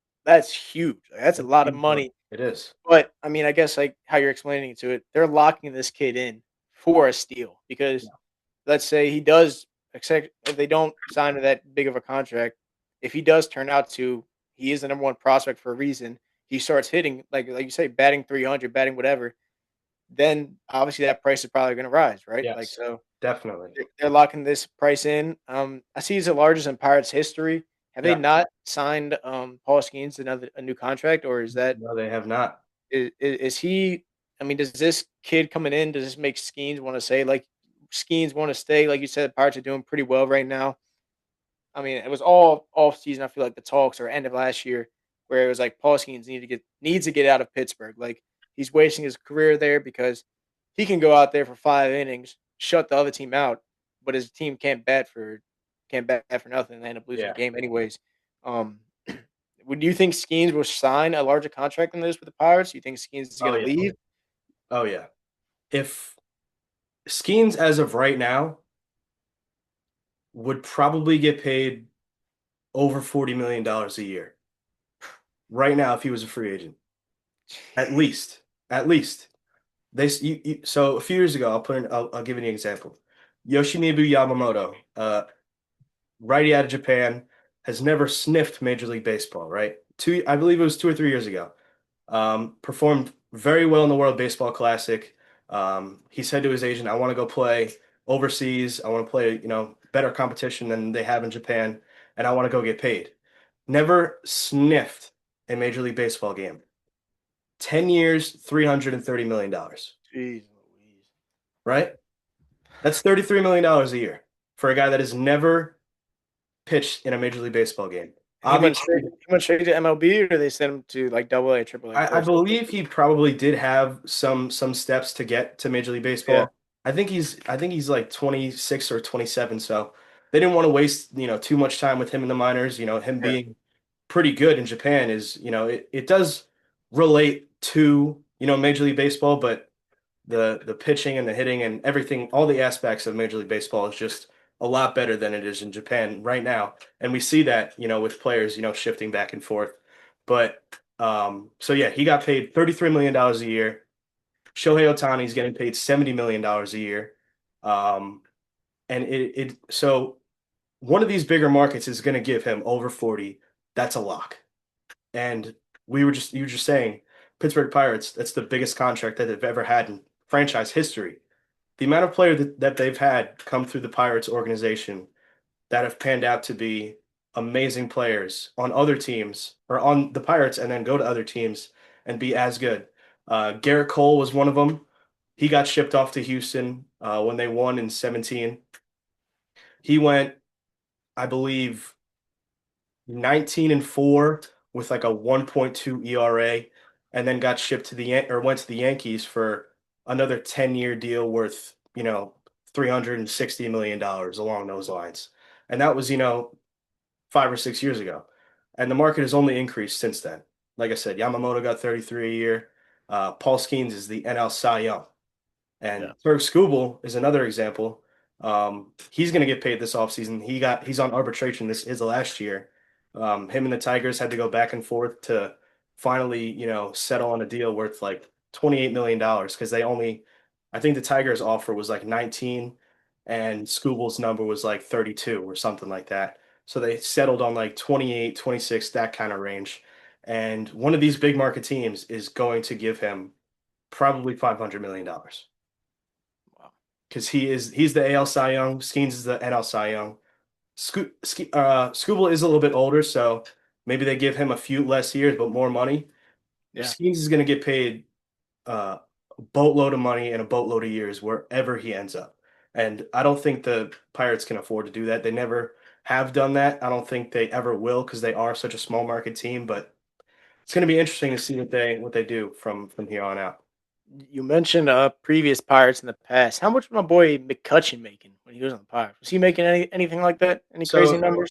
huge. Like, that's a lot of money. it is. But I mean, I guess like how you're explaining it to it, they're locking this kid in for a steal because let's say he does accept if they don't sign to that big of a contract, if he does turn out to he is the number one prospect for a reason, he starts hitting like you say, batting 300, batting whatever, then obviously that price is probably going to rise, right? Like Yes, so, definitely. they're locking this price in. I see it's the largest in Pirates history. Have they Yeah. not signed Paul Skeens a new contract, or is that No, they have not. is he? I mean, does this kid coming in, does this make Skeens want to say, like, Skeens want to stay? Like you said, the Pirates are doing pretty well right now. I mean, it was all off season. I feel like the talks or end of last year where it was like Paul Skeens needs to get out of Pittsburgh. Like he's wasting his career there because he can go out there for 5 innings, shut the other team out, but his team can't bat for nothing and they end up losing the Yeah. game anyways. Um, would you think Skeens will sign a larger contract than this with the Pirates? Do you think Skeens is Oh going to yeah. leave? Oh yeah. If Skeens as of right now would probably get paid over $40 million a year. Right now, if he was a free agent. At least. At least. So a few years ago, I'll give you an example. Yoshinobu Yamamoto, righty out of Japan, has never sniffed Major League Baseball, right? I believe it was 2 or 3 years ago. Performed very well in the World Baseball Classic. He said to his agent, "I want to go play overseas. I want to play, better competition than they have in Japan, and I want to go get paid." Never sniffed a Major League Baseball game. 10 years, $330 million, Jeez Louise. right? That's $33 million a year for a guy that has never pitched in a Major League Baseball game. He went straight. Obviously, He went straight to MLB, or they sent him to like Double A, Triple A I first. believe he probably did have some steps to get to Major League Yeah, Baseball. I think he's like 26 or 27, so they didn't want to waste, too much time with him in the minors. Him yeah, being pretty good in Japan is, it does relate to, Major League Baseball, but the pitching and the hitting and everything, all the aspects of Major League Baseball is just a lot better than it is in Japan right now. And we see that, with players, shifting back and forth. But so yeah, he got paid $33 million a year. Shohei Ohtani's getting paid $70 million a year. Um, and so one of these bigger markets is going to give him over 40. That's a lock. And you were just saying, Pittsburgh Pirates, that's the biggest contract that they've ever had in franchise history. The amount of players that they've had come through the Pirates organization that have panned out to be amazing players on other teams or on the Pirates and then go to other teams and be as good. Garrett Cole was one of them. He got shipped off to Houston when they won in 17. He went, I believe, 19-4 with like a 1.2 ERA, and then got shipped to went to the Yankees for another 10-year deal worth, $360 million along those lines. And that was, 5 or 6 years ago. And the market has only increased since then. Like I said, Yamamoto got 33 a year. Paul Skeens is the NL Cy Young. yeah. And Turk Skubal is another example. He's going to get paid this offseason. He's on arbitration. This is the last year. Him and the Tigers had to go back and forth to finally, settle on a deal worth like $28 million because I think the Tigers offer was like 19 and Skubal's number was like 32 or something like that. So they settled on like 28, 26, that kind of range. And one of these big market teams is going to give him probably $500 million Wow. because he's the AL Cy Young. Skeens is the NL Cy Young. Skubal is a little bit older, so maybe they give him a few less years but more money. Yeah. Skeens is going to get paid a boatload of money and a boatload of years wherever he ends up. And I don't think the Pirates can afford to do that. They never have done that. I don't think they ever will because they are such a small market team. But it's going to be interesting to see what they do from here on out. You mentioned previous Pirates in the past. How much was my boy McCutcheon making when he was on the Pirates? Was he making anything like that? Any crazy So numbers?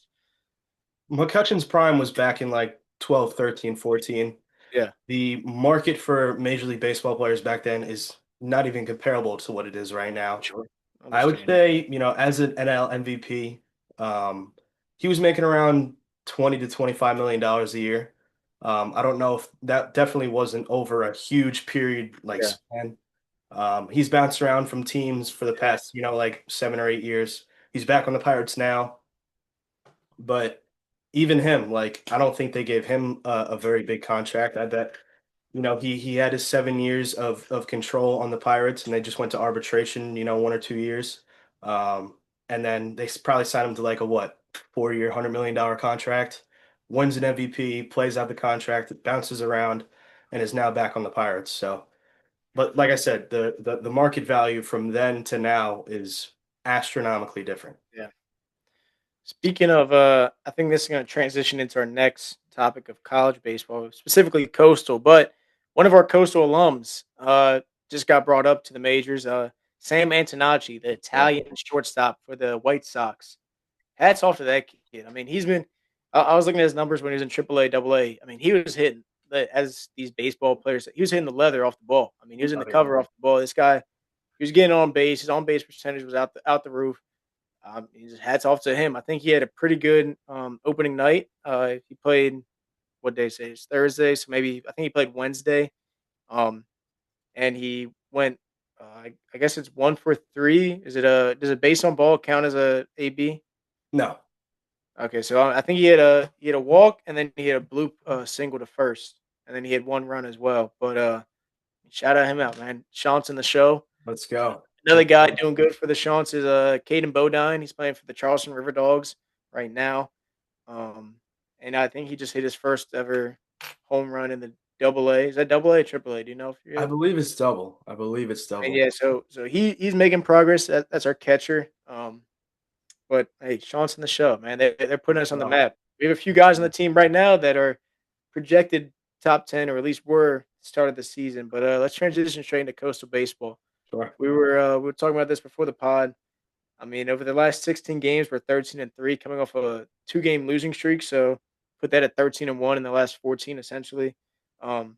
McCutcheon's prime was back in like 12, 13, 14. Yeah. The market for Major League Baseball players back then is not even comparable to what it is right now. Sure. I would Understand. say, as an NL MVP, he was making around 20 to $25 million a year. I don't know if that definitely wasn't over a huge period like Yeah. span. He's bounced around from teams for the past, like 7 or 8 years. He's back on the Pirates now, but even him, like, I don't think they gave him a very big contract. I bet, he had his 7 years of control on the Pirates, and they just went to arbitration, 1 or 2 years. And then they probably signed him to like a what, 4 year, $100 million contract, wins an MVP, plays out the contract, bounces around, and is now back on the Pirates. So but like I said, the market value from then to now is astronomically different. Yeah. Speaking of, I think this is going to transition into our next topic of college baseball, specifically Coastal. But one of our Coastal alums just got brought up to the majors. Sam Antonacci, the Yeah. Italian shortstop for the White Sox. Hats off to that kid. I mean, he's been. I was looking at his numbers when he was in AAA, AA. I mean, he was hitting as these baseball players. He was hitting the leather off the ball. I mean, he was in Oh, the yeah. cover off the ball. This guy, he was getting on base. His on base percentage was out the roof. He just hats off to him. I think he had a pretty good opening night. He played what day say it's Thursday, so maybe I think he played Wednesday. Um, and he went. I guess it's 1 for 3. Is it a does a base on ball count as a AB? No. Okay, so I think he had a walk and then he had a bloop single to first, and then he had one run as well. But shout out him out, man. Sean's in the show. Let's go. Another guy doing good for the Sean's is Caden Bodine. He's playing for the Charleston River Dogs right now. Um, and I think he just hit his first ever home run in the Double A. Is that Double A or Triple A? Do you know if I you're? believe it's double. I believe it's And double. yeah, so he's making progress. That's our catcher. But hey, Sean's in the show, man. They're putting us on the Oh, map. We have a few guys on the team right now that are projected top 10, or at least were start of the season. But let's transition straight into coastal baseball. sure. We were talking about this before the pod. I mean, over the last 16 games, we're 13-3, coming off a 2-game losing streak. So put that at 13-1 in the last 14, essentially. Um,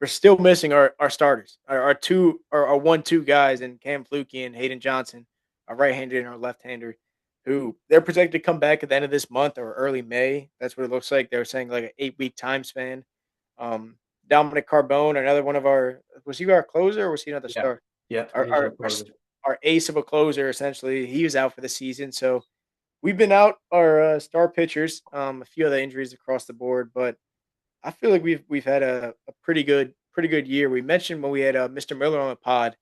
we're still missing our starters, our 1-2 guys, and Cam Flukie and Hayden Johnson, our right-hander and our left-hander, who they're projected to come back at the end of this month or early May. That's what it looks like. They're saying like an 8-week time span. Um, Dominic Carbone, another one of our was he our closer or was he another Yeah. star? Yeah. Our He's our a our, closer. our ace of a closer, essentially. He was out for the season, so we've been out our star pitchers. A few other injuries across the board, but I feel like we've had a pretty good year. We mentioned when we had Mr. Miller on the pod.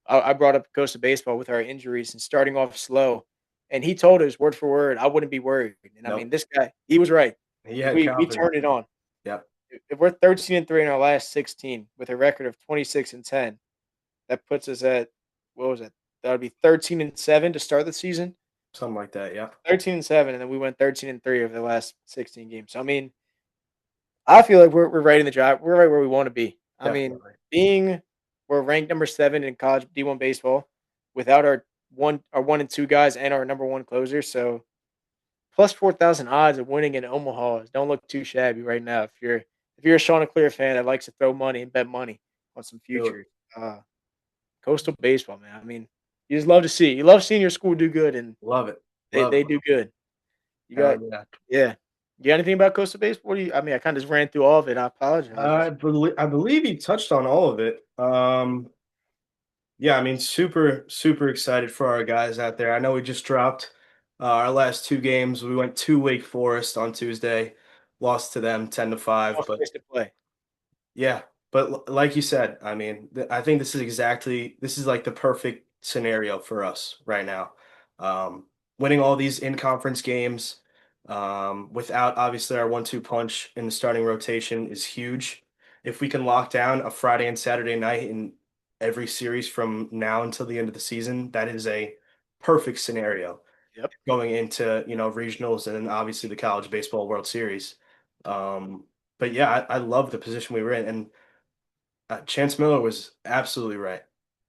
I brought up Coastal baseball with our injuries and starting off slow, and he told us word for word, I wouldn't be worried. And I mean, Nope. this guy, he was right. He Like had we confidence. turned it on. Yep. If we're 13-3 in our last 16 with a record of 26-10, that puts us at what was it? That would be 13-7 to start the season. Something like that. Yeah. 13-7, and then we went 13-3 over the last 16 games. So I mean, I feel like we're right in the drive. We're right where we want to be. I mean, Definitely. being we're ranked number 7 in college D1 baseball without our 1 and 2 guys and our number 1 closer. So plus 4,000 odds of winning in Omaha don't look too shabby right now. If you're a Chanticleer fan that likes to throw money and bet money on some Do it. futures, coastal baseball, man. I mean, you just love to see. You love seeing your school do good, and Love it. they Love they it. do good. You Hell got yeah. yeah. You got anything about coastal baseball? What do you? I mean, I kind of just ran through all of it. I apologize. I believe you touched on all of it. Yeah, I mean, super excited for our guys out there. I know we just dropped our last two games. We went to Wake Forest on Tuesday, lost to them 10-5. Tough But place to play. yeah, but like you said, I mean, I think this is like the perfect scenario for us right now. Um, Winning all these in-conference games, without obviously our one-two punch in the starting rotation is huge. If we can lock down a Friday and Saturday night in every series from now until the end of the season, that is a perfect scenario Yep. going into, regionals and then obviously the College Baseball World Series. Um, but yeah, I love the position we were in, and Chance Miller was absolutely right.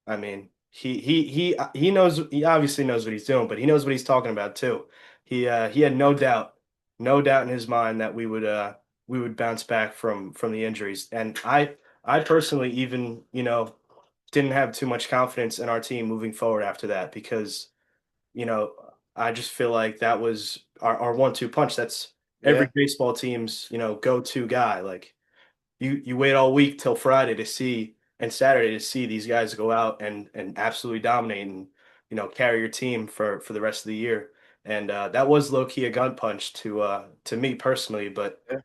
I mean, he knows, he obviously knows what he's doing, but he knows what he's talking about too. He had no doubt in his mind that we would bounce back from the injuries, and I personally even didn't have too much confidence in our team moving forward after that because you know I just feel like that was our one-two punch. That's every Yeah. baseball team's go-to guy. Like you wait all week till Friday to see and Saturday to see these guys go out and absolutely dominate and carry your team for the rest of the year. And that was low key a gun punch to me personally, but Yeah.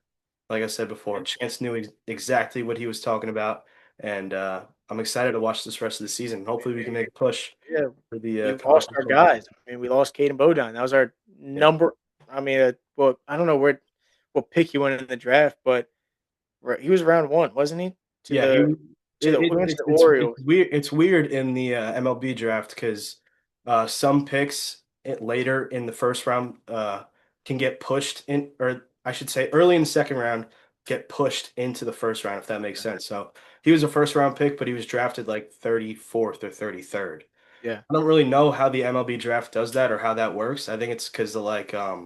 like I said before, And Chance knew exactly what he was talking about, and I'm excited to watch this rest of the season. Hopefully, we can make a push yeah, for the we lost conference our tournament. guys. I mean, we lost Caden Bodine. That was our Yeah, number. I mean, well, I don't know what pick he went in the draft, but he was round 1, wasn't he? To yeah, the we went to the It's Orioles. weird. It's weird in the MLB draft because some picks later in the first round can get pushed in, or I should say, early in the second round get pushed into the first round, if that makes sense. So he was a first round pick, but he was drafted like 34th or 33rd. Yeah. I don't really know how the MLB draft does that or how that works. I think it's because of like uh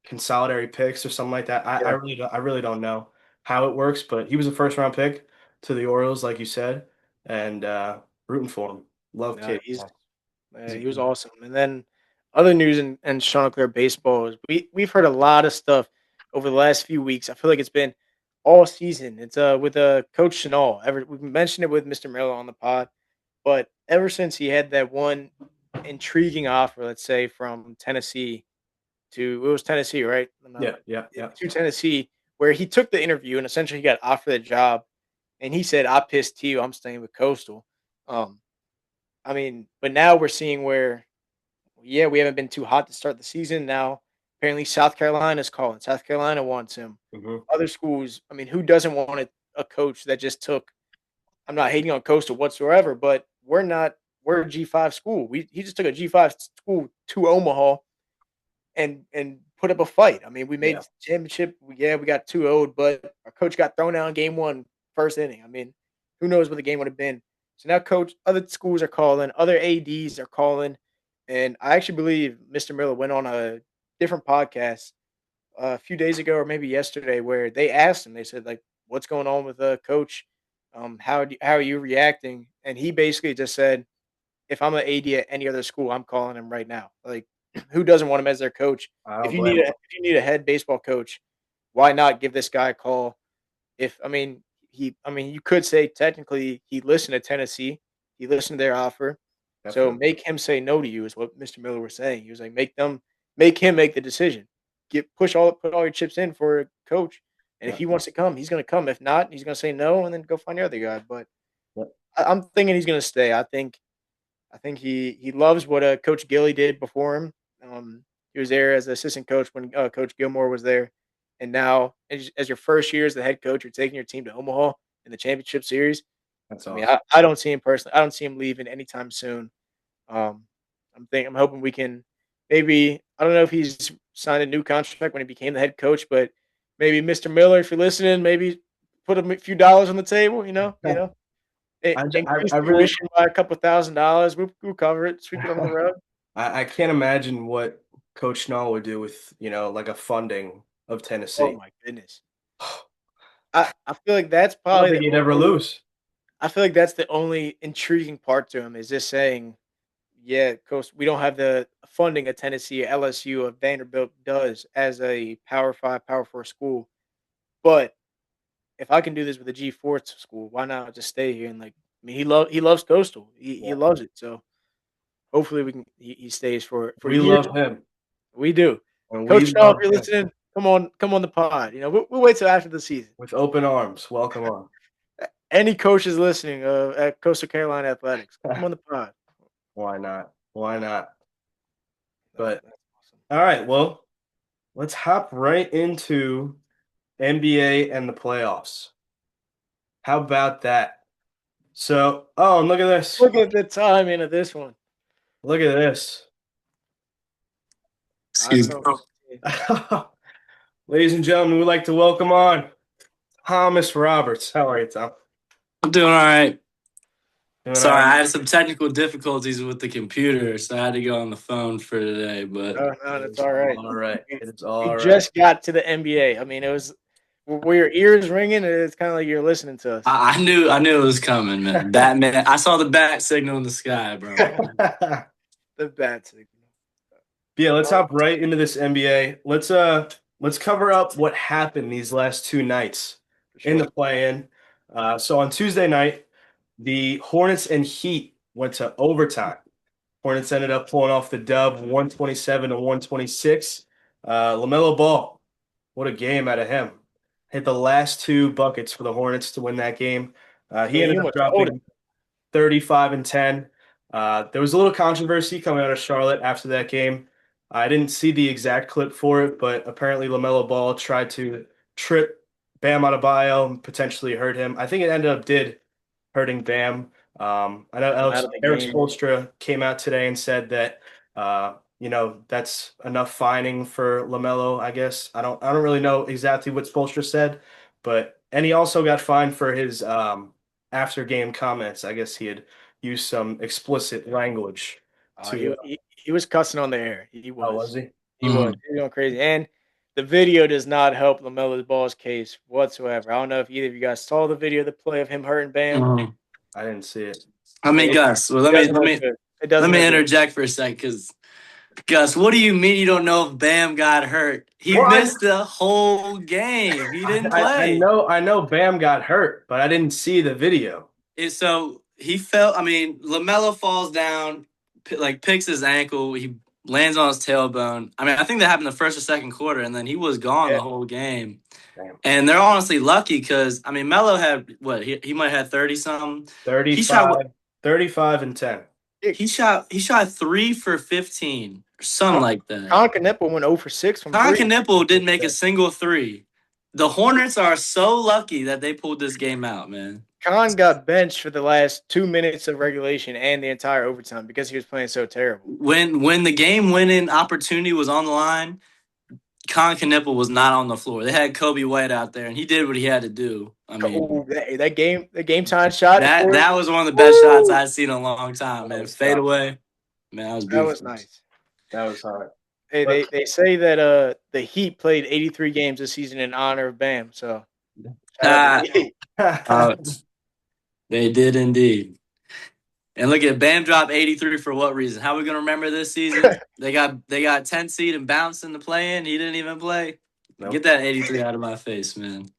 consolidatory picks or something like that. Yeah. I really don't know how it works, but he was a first round pick to the Orioles, like you said, and rooting for him. Love No, kid. He's a he was kid. awesome. And then other news and Chanticleer baseball is we've heard a lot of stuff over the last few weeks. I feel like it's been all season. It's with Coach Chanel. We've mentioned it with Mr. Miller on the pod, but ever since he had that one intriguing offer, let's say from Tennessee to it was Tennessee, right? Yeah, yeah, yeah. To Tennessee, where he took the interview and essentially he got offered the job, and he said, "I pissed you. I'm staying with Coastal." Um, I mean, but now we're seeing where, yeah, we haven't been too hot to start the season. Now, apparently, South Carolina's calling. South Carolina wants him. Hmm. Other schools, I mean, who doesn't want a coach that just took? I'm not hating on Coastal whatsoever, but we're not. We're a G5 school. He just took a G5 school to Omaha and put up a fight. I mean, we made Yeah. the championship. Yeah, we got 2-0, but our coach got thrown out in game one, first inning. I mean, who knows what the game would have been. So now coach other schools are calling, other ADs are calling, and I actually believe Mr. Miller went on a different podcast a few days ago or maybe yesterday where they asked him, they said, like, what's going on with coach? How are you reacting? And he basically just said, if I'm an AD at any other school, I'm calling him right now. Like, who doesn't want him as their coach? I don't blame him. If you need a head baseball coach, why not give this guy a call? If I mean, you could say technically he listened to Tennessee, he listened to their offer, so Definitely. make him say no to you is what Mr. Miller was saying. He was like, make him make the decision. Put all your chips in for a coach, and if Yeah. he wants to come, he's going to come. If not, he's going to say no, and then go find your other guy. But Yeah. I'm thinking he's going to stay. I think he loves what Coach Gilly did before him. He was there as assistant coach when Coach Gilmore was there, and now as your first year as the head coach, you're taking your team to Omaha in the championship series. That's I mean, awesome. I don't see him personally. I don't see him leaving anytime soon. Um, I'm hoping we can maybe I don't know if he's signed a new contract when he became the head coach, but maybe Mr. Miller, if you're listening, maybe put a few dollars on the table. Increase I really tuition by a couple $1,000. We'll cover it, sweep it under the rug. I can't imagine what Coach Schnall would do with, like a funding of Oh Tennessee. my goodness. I feel like that's I don't probably think the he'd ever only lose. I feel like that's the only intriguing part to him is just saying, yeah, coach, we don't have the funding at Tennessee, LSU, or Vanderbilt does as a Power 5, Power 4 school. But if I can do this with a G4 school, why not just stay here and like I mean he loves Coastal. He Yeah. loves it. So hopefully he stays for We years. love him, We do. and we Coach Shaw, if love you're him listening, come on the pod. We'll wait till after the season. with open arms. Welcome on. Any coaches listening at Coastal Carolina Athletics, come on the pod. Why not? Why not? But That's awesome. all right, well, let's hop right into NBA and the playoffs. How about that? So, oh, and look at this. Look at the timing of this one. Look at this. I Excuse me. saw. Ladies and gentlemen, we'd like to welcome on Thomas Roberts. How are you, Tom? I'm doing all right. Doing Sorry, all I right? had some technical difficulties with the computer, so I had to go on the phone for today. But No, that's all right. All right. We, It is we all right. just got to the NBA. I mean, it was were your ears ringing? It's kind of like you're listening to us. I knew it was coming, man. Batman, I saw the bat signal in the sky, bro. The bad signal. Yeah, let's hop right into this NBA. Let's cover up what happened these last two nights For in sure. the play-in. So on Tuesday night, the Hornets and Heat went to overtime. Hornets ended up pulling off the dub, 127 to 126. LaMelo Ball, what a game out of him! Hit the last two buckets for the Hornets to win that game. He Man, ended you up almost told it. dropping 35 and 10. There was a little controversy coming out of Charlotte after that game. I didn't see the exact clip for it, but apparently LaMelo Ball tried to trip Bam Adebayo potentially hurt him. I think it ended up did hurting Bam. I know Out of the Eric game. Spoelstra came out today and said that that's enough fining for LaMelo. I guess I don't really know exactly what Spoelstra said, and he also got fined for his after game comments. I guess he had used some explicit language to. He was cussing on the air. He Oh, was. was he? He was. He was going crazy. And the video does not help LaMelo Ball's case whatsoever. I don't know if either of you guys saw the video of the play of him hurting Bam. Mhm. I didn't see it. I mean, Gus. Well, let me interject for a second, because Gus, what do you mean you don't know if Bam got hurt? He missed the whole game. He didn't play. I know Bam got hurt, but I didn't see the video. So he fell. I mean, LaMelo falls down, picks his ankle. He lands on his tailbone. I mean, I think that happened the first or second quarter, and then he was gone the whole game. Damn. And they're honestly lucky because, I mean, Melo had what? He might have had 30-something. 35 and 10. He shot 3 for 15 or something like that. Colin Knippel went 0 for 6 from Colin three. Knippel didn't make a single three. The Hornets are so lucky that they pulled this game out, man. Colin got benched for the last 2 minutes of regulation and the entire overtime because he was playing so terrible. When the game-winning opportunity was on the line, Colin Knippel was not on the floor. They had Kobe White out there, and he did what he had to do. I mean, that game time shot. That was one of the best shots I've seen in a long time, man. Fade away. Man, that was beautiful. That was nice. That was hard. Hey, they say that the Heat played 83 games this season in honor of Bam. So they did indeed. And look at Bam dropped 83 for what reason? How are we gonna remember this season? They got 10 seed and bounced in the play-in. He didn't even play. Nope. Get that 83 out of my face, man.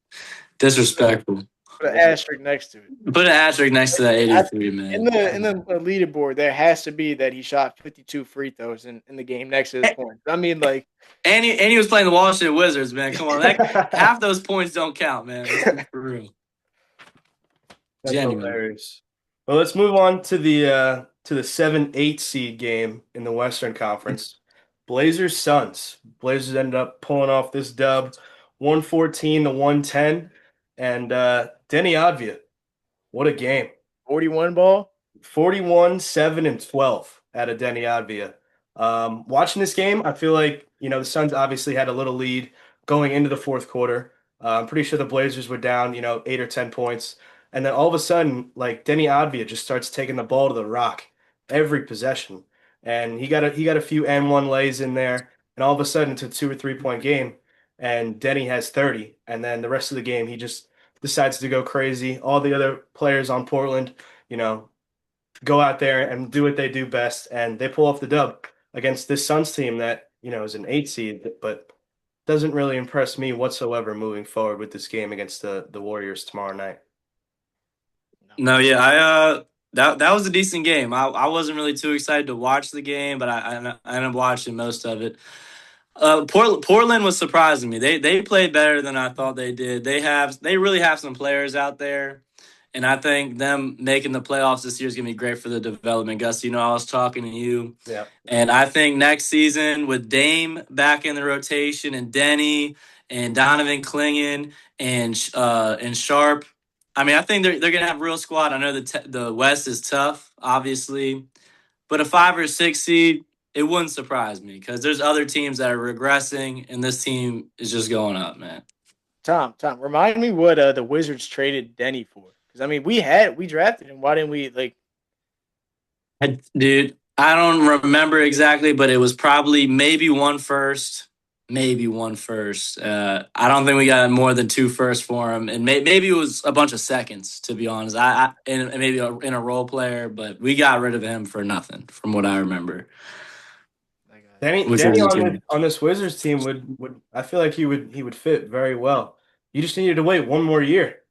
Disrespectful. Put an asterisk next to it. Put an asterisk next to that 83, man. In the leaderboard, there has to be that he shot 52 free throws in the game next to his points. I mean, like, and he was playing the Washington Wizards, man. Come on, half those points don't count, man. For real. That's hilarious. Well, let's move on to the 7-8 seed game in the Western Conference. Blazers Suns. Blazers ended up pulling off this dub, 114-110, and Denny Avdija. What a game! 41 ball, 41, 7, and 12 out of Denny Avdija. Watching this game, I feel like the Suns obviously had a little lead going into the fourth quarter. I'm pretty sure the Blazers were down 8 or 10 points. And then all of a sudden, like, Denny Avdija just starts taking the ball to the rock every possession. And he got a few and one lays in there. And all of a sudden, it's a 2 or 3 point game. And Denny has 30. And then the rest of the game, he just decides to go crazy. All the other players on Portland, go out there and do what they do best. And they pull off the dub against this Suns team that, is an 8 seed, but doesn't really impress me whatsoever moving forward with this game against the Warriors tomorrow night. No, yeah, that was a decent game. I wasn't really too excited to watch the game, but I ended up watching most of it. Portland was surprising me. They played better than I thought they did. They really have some players out there, and I think them making the playoffs this year is gonna be great for the development. Gus, I was talking to you, and I think next season with Dame back in the rotation and Denny and Donovan Clingan and Sharp. I mean, I think they're going to have a real squad. I know the West is tough, obviously. But a 5 or 6 seed, it wouldn't surprise me because there's other teams that are regressing, and this team is just going up, man. Tom, remind me what the Wizards traded Denny for. Because, I mean, we drafted him. Why didn't we, like... Dude, I don't remember exactly, but it was probably maybe one first. I don't think we got more than 2 firsts for him, and maybe it was a bunch of seconds, to be honest. And maybe in a role player, but we got rid of him for nothing, from what I remember. Denny on this Wizards team would I feel like he would fit very well. You just needed to wait one more year.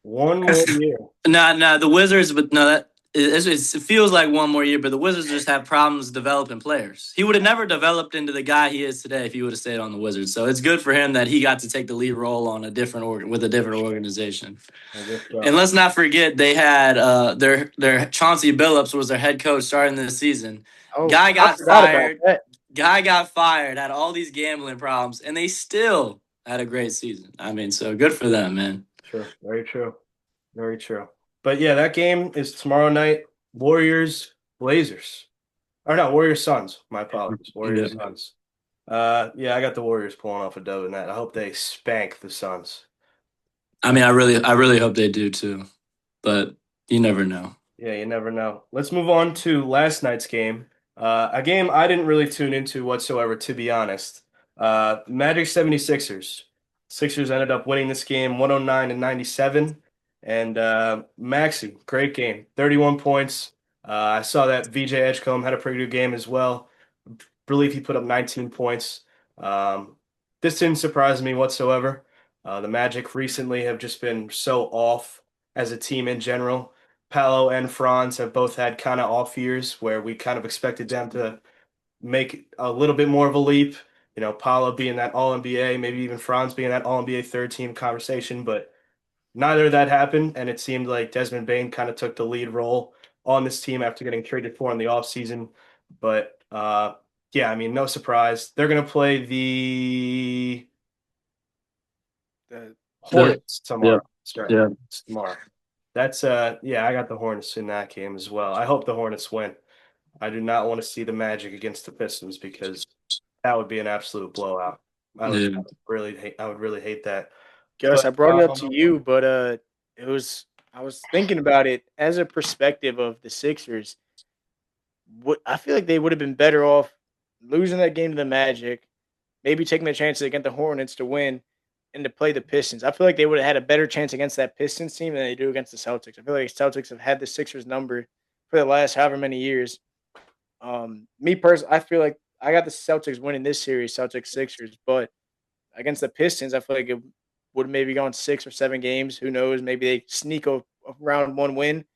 Nah, the Wizards, but no, that. It feels like one more year, but the Wizards just have problems developing players. He would have never developed into the guy he is today if he would have stayed on the Wizards. So it's good for him that he got to take the lead role on with a different organization. And let's not forget they had their Chauncey Billups was their head coach starting this season. Guy got fired. Had all these gambling problems, and they still had a great season. I mean, so good for them, man. True. Very true. Very true. But yeah, that game is tomorrow night. Warriors, Blazers. Or no, Warriors Suns. My apologies. Warriors Yeah. Suns. Yeah, I got the Warriors pulling off a dub in that. I hope they spank the Suns. I mean, I really hope they do too, but you never know. Yeah, you never know. Let's move on to last night's game. A game I didn't really tune into whatsoever, to be honest. Magic 76ers. Sixers ended up winning this game 109-97. And Maxey, great game. 31 points. I saw that VJ Edgecombe had a pretty good game as well. Believe he put up 19 points. This didn't surprise me whatsoever. The Magic recently have just been so off as a team in general. Paolo and Franz have both had kind of off years where we kind of expected them to make a little bit more of a leap. You know, Paolo being that All NBA, maybe even Franz being that All NBA third team conversation, but neither of that happened. And it seemed like Desmond Bane kind of took the lead role on this team after getting traded for in the offseason. But yeah, I mean, no surprise. They're going to play the Hornets tomorrow. That's right. Yeah. It's tomorrow. That's yeah, I got the Hornets in that game as well. I hope the Hornets win. I do not want to see the Magic against the Pistons because that would be an absolute blowout. I would Yeah. I would really hate that. Gus, But, I brought it up to you, but it was I was thinking about it as a perspective of the Sixers. What I feel like they would have been better off losing that game to the Magic, maybe taking the chance against the Hornets to win and to play the Pistons. I feel like they would have had a better chance against that Pistons team than they do against the Celtics. I feel like the Celtics have had the Sixers number for the last however many years. Me personally, I feel like I got the Celtics winning this series, Celtics Sixers, but against the Pistons, I feel like it would have maybe gone 6 or 7 games. Who knows? Maybe they sneak a round one win.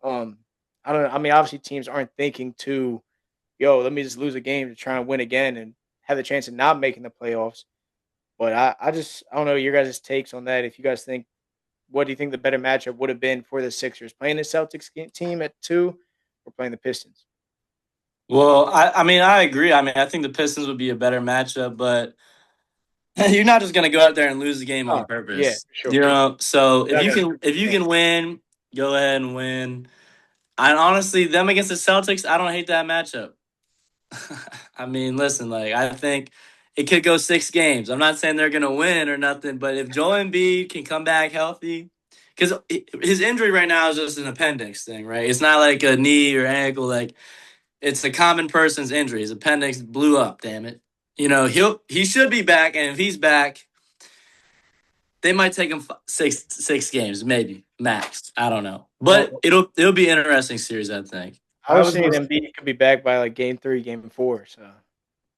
I don't know. I mean, obviously teams aren't thinking to, yo, let me just lose a game to try and win again and have the chance of not making the playoffs. But I don't know your guys' takes on that. If you guys think, what do you think the better matchup would have been for the Sixers? Playing the Celtics team at 2 or playing the Pistons? Well, I mean, I agree. I mean, I think the Pistons would be a better matchup, but you're not just gonna go out there and lose the game on Oh, yeah, purpose. for sure. You know, so Yeah, if you can win, go ahead and win. I honestly, them against the Celtics, I don't hate that matchup. I mean, listen, like I think it could go 6 games. I'm not saying they're gonna win or nothing, but if Joel Embiid can come back healthy, because his injury right now is just an appendix thing, right? It's not like a knee or ankle. Like it's a common person's injury. His appendix blew up. Damn it. You know he should be back, and if he's back, they might take him six games, maybe max. I don't know, but it'll be an interesting series. I think. I was saying Embiid could be back by like game 3, game 4. So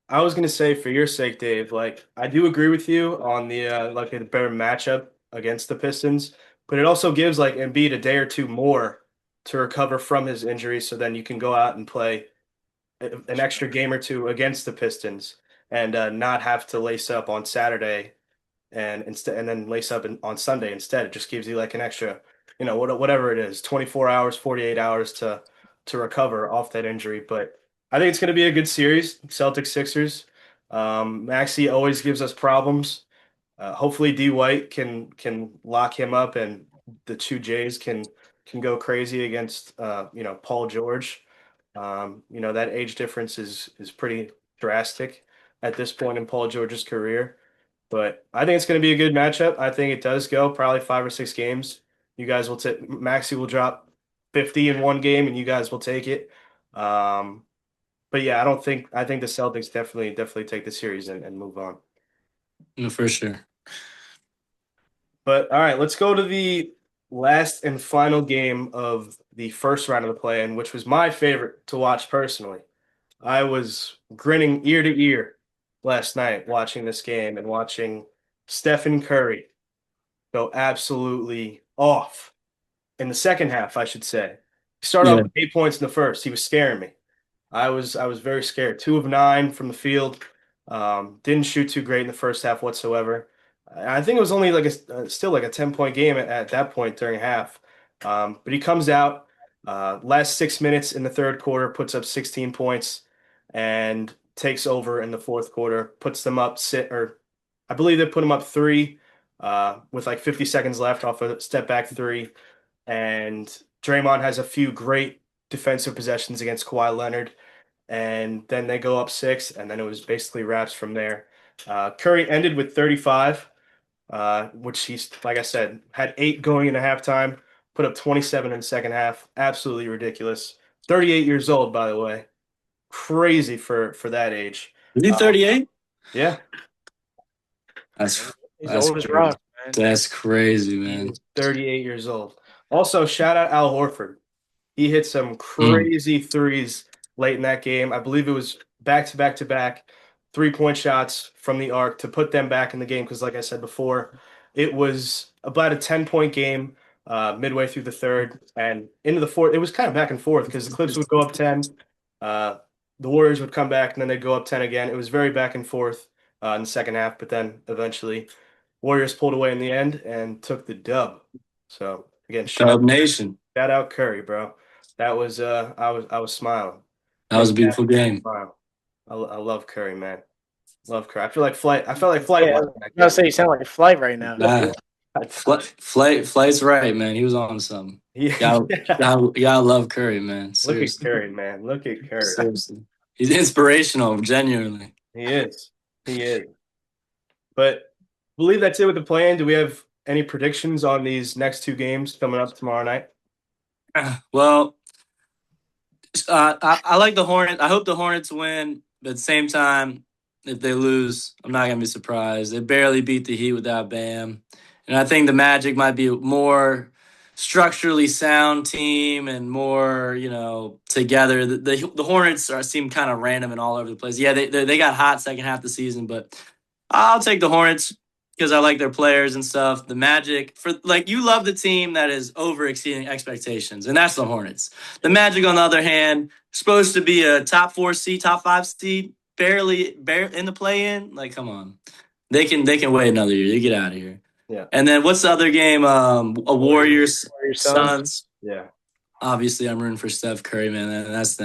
I was gonna say for your sake, Dave, like I do agree with you on the like a better matchup against the Pistons, but it also gives like Embiid a day or two more to recover from his injury, so then you can go out and play an extra game or two against the Pistons and not have to lace up on Saturday and then lace up on Sunday instead. It just gives you like an extra, you know, whatever it is, 24 hours, 48 hours to recover off that injury. But I think it's going to be a good series, Celtics Sixers. Maxey always gives us problems. Hopefully D White can lock him up and the two Jays can go crazy against you know, Paul George. You know, that age difference is pretty drastic at this point in Paul George's career. But I think it's going to be a good matchup. I think it does go probably 5 or 6 games. You guys will take Maxi will drop 50 in one game, and you guys will take it. But yeah, I think the Celtics definitely take the series and move on. No, for sure. But all right, let's go to the last and final game of the first round of the play-in, which was my favorite to watch personally. I was grinning ear to ear last night watching this game and watching Stephen Curry go absolutely off in the second half, I should say. He started off with 8 points in the first. He was scaring me. I was very scared. 2 of 9 from the field. Didn't shoot too great in the first half whatsoever. I think it was only like still like a 10-point game at that point during half. But he comes out last 6 minutes in the third quarter, puts up 16 points and takes over in the fourth quarter, puts them up I believe they put them up 3 with like 50 seconds left off a step back 3. And Draymond has a few great defensive possessions against Kawhi Leonard. And then they go up 6, and then it was basically wraps from there. Curry ended with 35, which he's, like I said, had 8 going into halftime, put up 27 in the second half. Absolutely ridiculous. 38 years old, by the way. Crazy for that age. Is he 38? Yeah. That's He's That's old as crazy. rock, man. That's crazy, He man. is 38 years old. Also, shout out Al Horford. He hit some crazy threes late in that game. I believe it was back to back to back 3-point shots from the arc to put them back in the game. Because, like I said before, it was about a 10-point game midway through the third and into the fourth. It was kind of back and forth because the Clips would go up 10. The Warriors would come back and then they'd go up 10 again. It was very back and forth in the second half, but then eventually Warriors pulled away in the end and took the dub. So again, Dub Nation. shout out Curry, bro. That was I was smiling. That was a beautiful game. Smile. I love Curry, man. Love Curry. I feel like Flight. Yeah, watching that I'm gonna game. say you sound like a flight right now. Nah, Flight's right, man. He was on something. Yeah. You gotta love Curry, man. Look at Seriously. Curry, man. Look at Curry. Seriously. He's inspirational, genuinely. He is. He is. But I believe that's it with the plan. Do we have any predictions on these next 2 games coming up tomorrow night? Well, I like the Hornets. I hope the Hornets win, but at the same time, if they lose, I'm not gonna be surprised. They barely beat the Heat without Bam, and I think the Magic might be a more structurally sound team and more, together. The Hornets seem kind of random and all over the place. Yeah, they got hot second half of the season, but I'll take the Hornets because I like their players and stuff. The Magic, you love the team that is over exceeding expectations, and that's the Hornets. The Magic, on the other hand, supposed to be a top 4 seed, top 5 seed, barely in the play-in. Like, come on, they can wait another year. You get out of here. Yeah. And then what's the other game? A Warriors Suns. Yeah. Obviously, I'm rooting for Steph Curry, man. And that's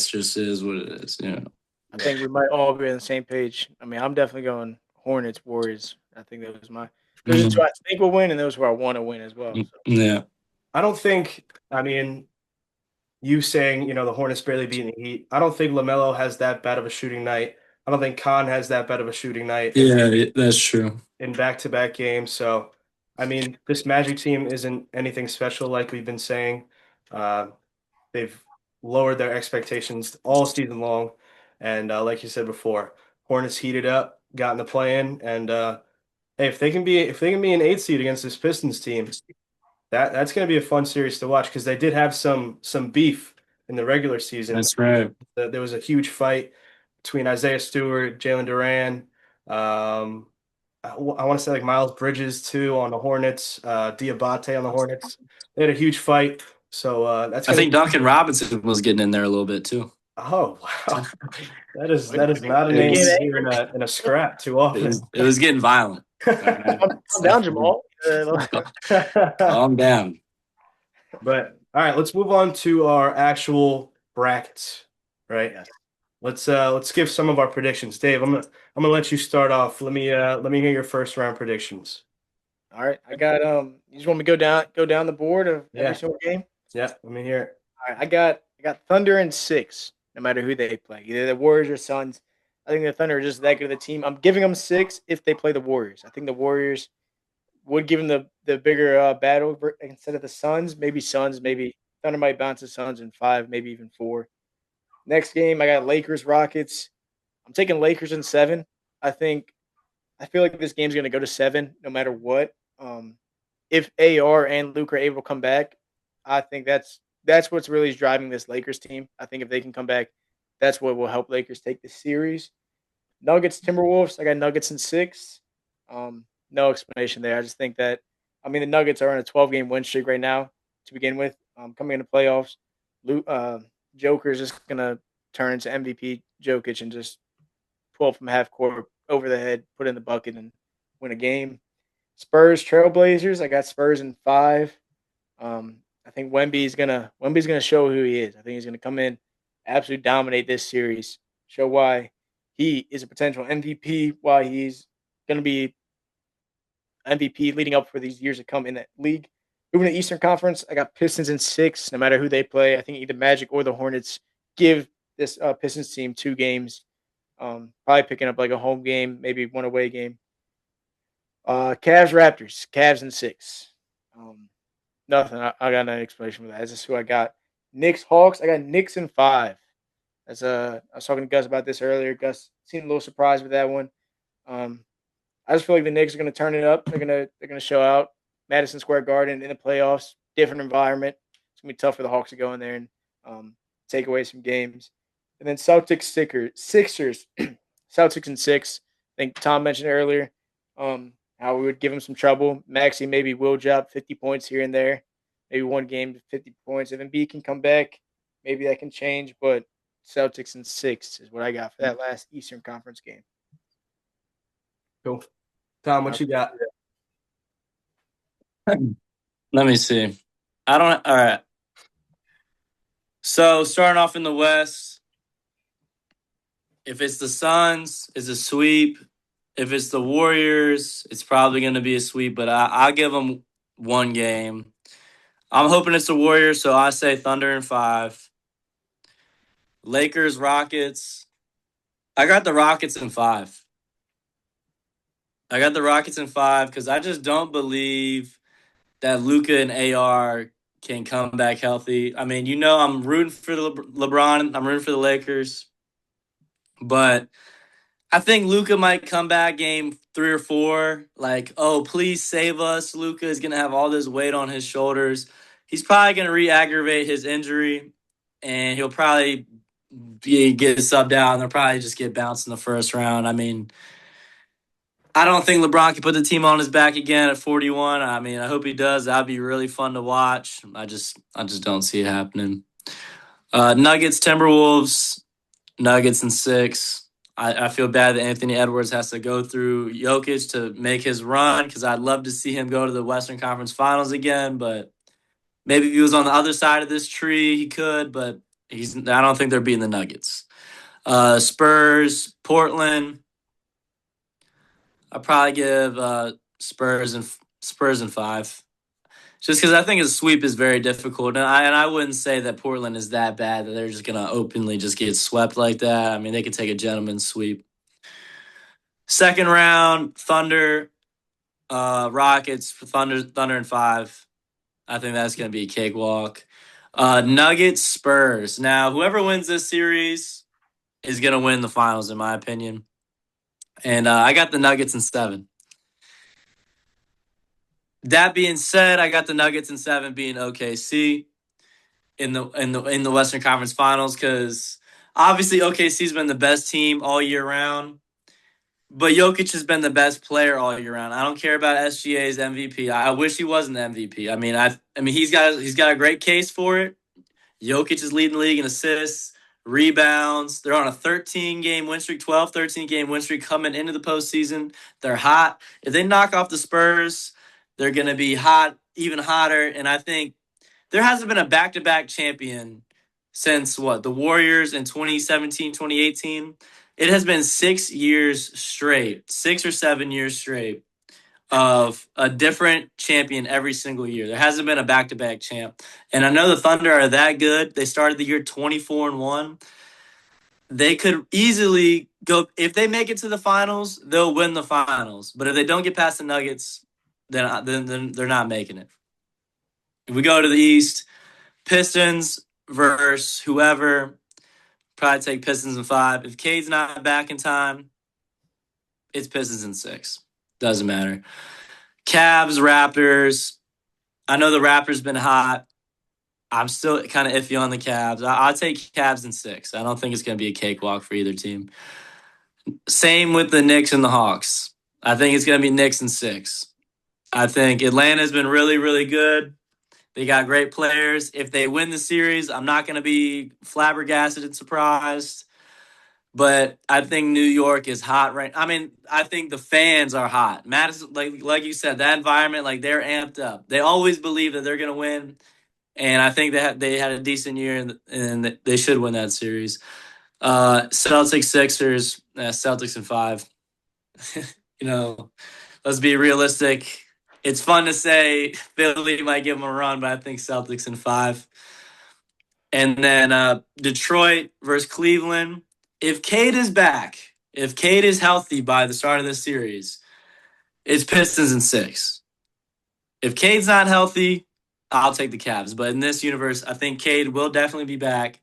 just is what it is. I think we might all be on the same page. I mean, I'm definitely going Hornets, Warriors. I think those are 2 I think will win, and those who I want to win as well. So. Yeah. I don't think, you saying, the Hornets barely beating the Heat. I don't think LaMelo has that bad of a shooting night. I don't think Khan has that bad of a shooting night. Yeah, that's true. In back-to-back games. So, this Magic team isn't anything special like we've been saying. They've lowered their expectations all season long. And like you said before, Hornets heated up, got in the play-in, and hey, if they can be an 8 seed against this Pistons team, that's going to be a fun series to watch because they did have some beef in the regular season. That's right. There was a huge fight between Isaiah Stewart, Jalen Duran. I want to say like Miles Bridges too on the Hornets, Diabate on the Hornets. They had a huge fight. So that's. I think Duncan Robinson was getting in there a little bit too. Oh wow, that is not a name here in a scrap too often. It was getting violent. Calm down, Jamal. Calm down. But all right, let's move on to our actual brackets. Right. Yes. Let's give some of our predictions. Dave, I'm gonna let you start off. Let me hear your first round predictions. All right, I got You just want me to go down the board of every single game? Yeah, let me hear it. All right, I got Thunder in 6, no matter who they play, either the Warriors or Suns. I think the Thunder are just that good of a team. I'm giving them 6 if they play the Warriors. I think the Warriors would give them the bigger battle instead of the Suns. Maybe Suns, maybe Thunder might bounce the Suns in 5, maybe even 4. Next game, I got Lakers, Rockets. I'm taking Lakers in 7. I feel like this game's going to go to 7 no matter what. If AR and Luke are able to come back, I think that's what's really driving this Lakers team. I think if they can come back, that's what will help Lakers take the series. Nuggets, Timberwolves. I got Nuggets in 6. No explanation there. I just think that, the Nuggets are on a 12-game win streak right now to begin with. Coming into playoffs, Joker is just going to turn into MVP Jokic and just pull from half court over the head, put in the bucket, and win a game. Spurs, Trailblazers. I got Spurs in 5. I think Wemby's gonna show who he is. I think he's gonna come in, absolutely dominate this series, show why he is a potential MVP, why he's going to be MVP leading up for these years to come in that league. Moving to the Eastern Conference, I got Pistons in 6. No matter who they play, I think either Magic or the Hornets give this Pistons team 2 games. Probably picking up like a home game, maybe one away game. Cavs Raptors, Cavs in 6. Nothing. I got no explanation for that. That's just who I got. Knicks Hawks, I got Knicks in 5. I was talking to Gus about this earlier. Gus seemed a little surprised with that one. I just feel like the Knicks are going to turn it up. They're gonna show out. Madison Square Garden in the playoffs, different environment. It's gonna be tough for the Hawks to go in there and take away some games. And then Celtics Sixers, Celtics in 6. I think Tom mentioned earlier how we would give them some trouble. Maxey maybe will drop 50 points here and there, maybe one game to 50 points. If Embiid can come back, maybe that can change. But Celtics in 6 is what I got for that last Eastern Conference game. Cool. Tom, what you got? Let me see. All right. So starting off in the West, if it's the Suns, it's a sweep. If it's the Warriors, it's probably going to be a sweep, but I'll give them one game. I'm hoping it's the Warriors, so I say Thunder in 5. Lakers, Rockets. I got the Rockets in 5. I got the Rockets in 5 because I just don't believe that Luka and AR can come back healthy. I mean, I'm rooting for LeBron. I'm rooting for the Lakers. But I think Luka might come back game 3 or 4. Like, oh, please save us. Luka is going to have all this weight on his shoulders. He's probably going to re-aggravate his injury, and he'll probably get subbed out, and they'll probably just get bounced in the first round. I mean, I don't think LeBron can put the team on his back again at 41. I mean, I hope he does. That'd be really fun to watch. I just don't see it happening. Nuggets, Timberwolves, Nuggets in 6. I feel bad that Anthony Edwards has to go through Jokic to make his run because I'd love to see him go to the Western Conference Finals again. But maybe if he was on the other side of this tree, he could. But I don't think they're beating the Nuggets. Spurs, Portland. I'll probably give Spurs in 5. Just because I think a sweep is very difficult. And I wouldn't say that Portland is that bad that they're just going to openly just get swept like that. I mean, they could take a gentleman's sweep. Second round, Thunder, Rockets, Thunder in 5. I think that's going to be a cakewalk. Nuggets, Spurs. Now, whoever wins this series is going to win the finals, in my opinion. And I got the Nuggets in 7. That being said, I got the Nuggets in 7 being OKC in the Western Conference Finals because obviously OKC's been the best team all year round, but Jokic has been the best player all year round. I don't care about SGA's MVP. I wish he wasn't the MVP. I mean he's got a great case for it. Jokic is leading the league in assists, rebounds. They're on a 13-game win streak, 13-game win streak coming into the postseason. They're hot. If they knock off the Spurs, they're going to be hot, even hotter. And I think there hasn't been a back-to-back champion since, the Warriors in 2017, 2018. It has been 6 years straight, 6 or 7 years straight of a different champion every single year. There hasn't been a back-to-back champ. And I know the Thunder are that good. They started the year 24-1. They could easily go – if they make it to the finals, they'll win the finals. But if they don't get past the Nuggets – then they're not making it. If we go to the East, Pistons versus whoever, probably take Pistons in 5. If Cade's not back in time, it's Pistons in 6. Doesn't matter. Cavs, Raptors. I know the Raptors been hot. I'm still kind of iffy on the Cavs. I'll take Cavs in 6. I don't think it's going to be a cakewalk for either team. Same with the Knicks and the Hawks. I think it's going to be Knicks in 6. I think Atlanta's been really, really good. They got great players. If they win the series, I'm not going to be flabbergasted and surprised. But I think New York is hot right. I mean, I think the fans are hot. Madison, like you said, that environment, they're amped up. They always believe that they're going to win, and I think they had a decent year, and they should win that series. Celtics, Sixers, Celtics in 5. let's be realistic. It's fun to say Philly might give them a run, but I think Celtics in 5. And then Detroit versus Cleveland. If Cade is back, if Cade is healthy by the start of this series, it's Pistons in 6. If Cade's not healthy, I'll take the Cavs. But in this universe, I think Cade will definitely be back.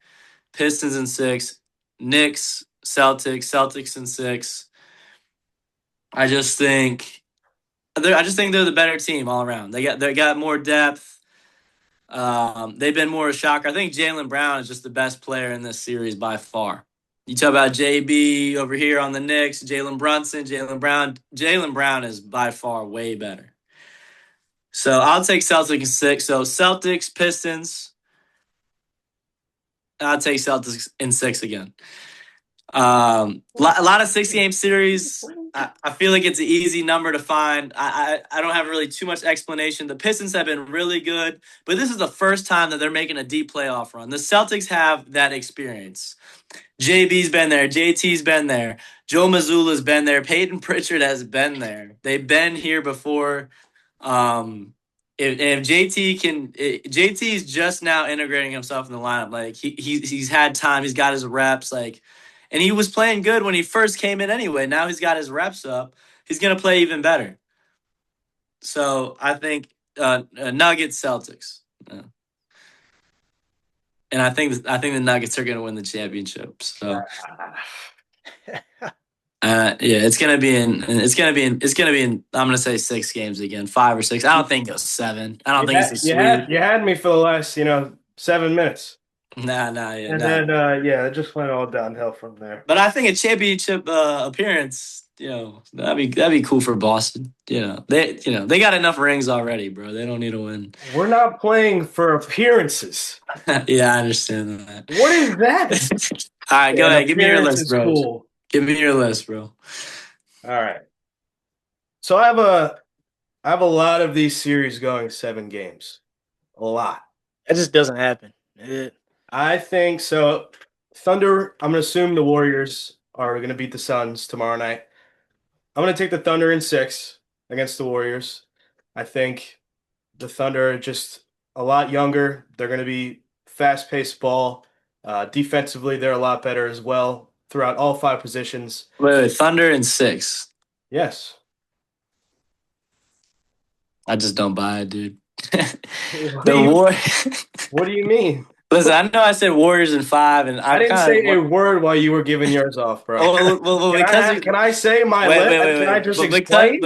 Pistons in 6. Knicks, Celtics in 6. I just think they're the better team all around. They got more depth. They've been more a shocker. I think Jaylen Brown is just the best player in this series by far. You talk about JB over here on the Knicks, Jalen Brunson, Jaylen Brown. Jaylen Brown is by far way better. So I'll take Celtics in 6. So Celtics, Pistons. I'll take Celtics in 6 again. A lot of 6-game series. I feel like it's an easy number to find. I don't have really too much explanation. The Pistons have been really good, but this is the first time that they're making a deep playoff run. The Celtics have that experience. JB's been there. JT's been there. Joe Mazzulla's been there. Peyton Pritchard has been there. They've been here before. If JT's just now integrating himself in the lineup. Like he's had time. He's got his reps. And he was playing good when he first came in anyway. Now he's got his reps up. He's going to play even better. So I think Nuggets, Celtics. And I think the Nuggets are going to win the championship. So it's going to be in I'm going to say 6 games again, 5 or 6. I don't think it's 7. I don't think it's a sweep. You had me for the last, 7 minutes. Then it just went all downhill from there. But I think a championship appearance, that'd be cool for Boston. They got enough rings already, bro. They don't need to win. We're not playing for appearances. Yeah, I understand that. What is that? All right, go ahead. Give me your list, bro. Cool. Give me your list, bro. All right. So I have a lot of these series going 7 games. A lot. That just doesn't happen. I think so. Thunder, I'm going to assume the Warriors are going to beat the Suns tomorrow night. I'm going to take the Thunder in 6 against the Warriors. I think the Thunder are just a lot younger. They're going to be fast-paced ball. Defensively, they're a lot better as well throughout all 5 positions. Wait, Thunder in 6. Yes. I just don't buy it, dude. What do you mean? Listen, I know I said Warriors in 5, and I didn't say a word while you were giving yours off, bro. Can I say my list? Can I just explain?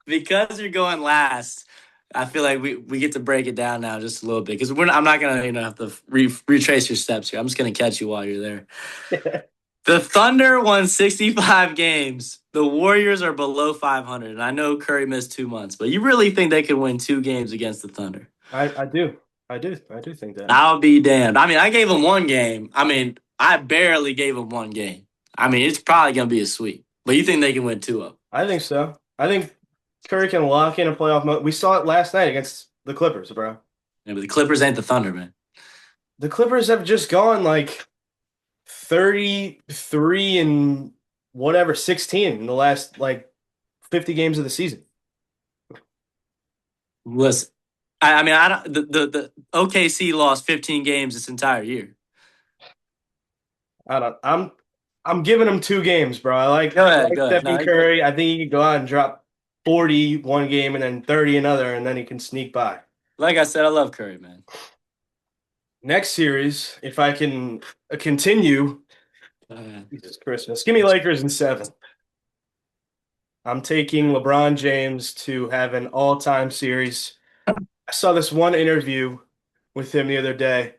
Because you're going last, I feel like we get to break it down now just a little bit because I'm not gonna have to retrace your steps here. I'm just gonna catch you while you're there. The Thunder won 65 games. The Warriors are below 500, and I know Curry missed 2 months, but you really think they could win 2 games against the Thunder? I do think that. I'll be damned. I mean, I gave them 1 game. I mean, I barely gave them 1 game. I mean, it's probably gonna be a sweep. But you think they can win 2 of them? I think so. I think Curry can lock in a playoff mode. We saw it last night against the Clippers, bro. Yeah, but the Clippers ain't the Thunder, man. The Clippers have just gone like 33 and 16 in the last 50 games of the season. Listen, I mean, I don't. The OKC lost 15 games this entire year. I'm giving him 2 games, bro. I like Stephen Curry. I think he could go out and drop 40 one game and then 30 another, and then he can sneak by. Like I said, I love Curry, man. Next series, if I can continue, Jesus Christmas, give me Lakers in 7. I'm taking LeBron James to have an all-time series. I saw this one interview with him the other day,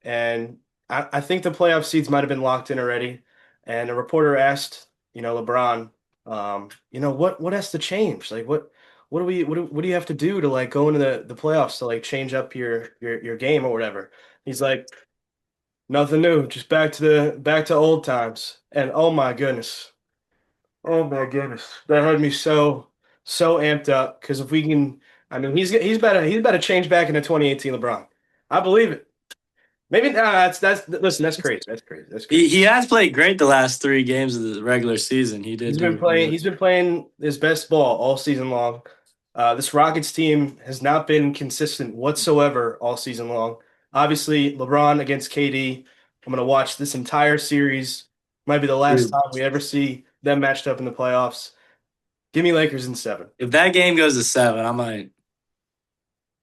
and I think the playoff seeds might have been locked in already. And a reporter asked, LeBron, what has to change? Like, what do you have to do to go into the playoffs to change up your game or whatever? He's like, nothing new, just back to old times. And oh my goodness, that had me so amped up because if we can, I mean, he's about to change back into 2018 LeBron. I believe it. Maybe that's listen. That's crazy. That's crazy. That's crazy. He has played great the last 3 games of the regular season. He did. He's been playing. He's been playing his best ball all season long. This Rockets team has not been consistent whatsoever all season long. Obviously, LeBron against KD. I'm going to watch this entire series. Might be the last Dude. time we ever see them matched up in the playoffs. Give me Lakers in 7. If that game goes to 7, I might.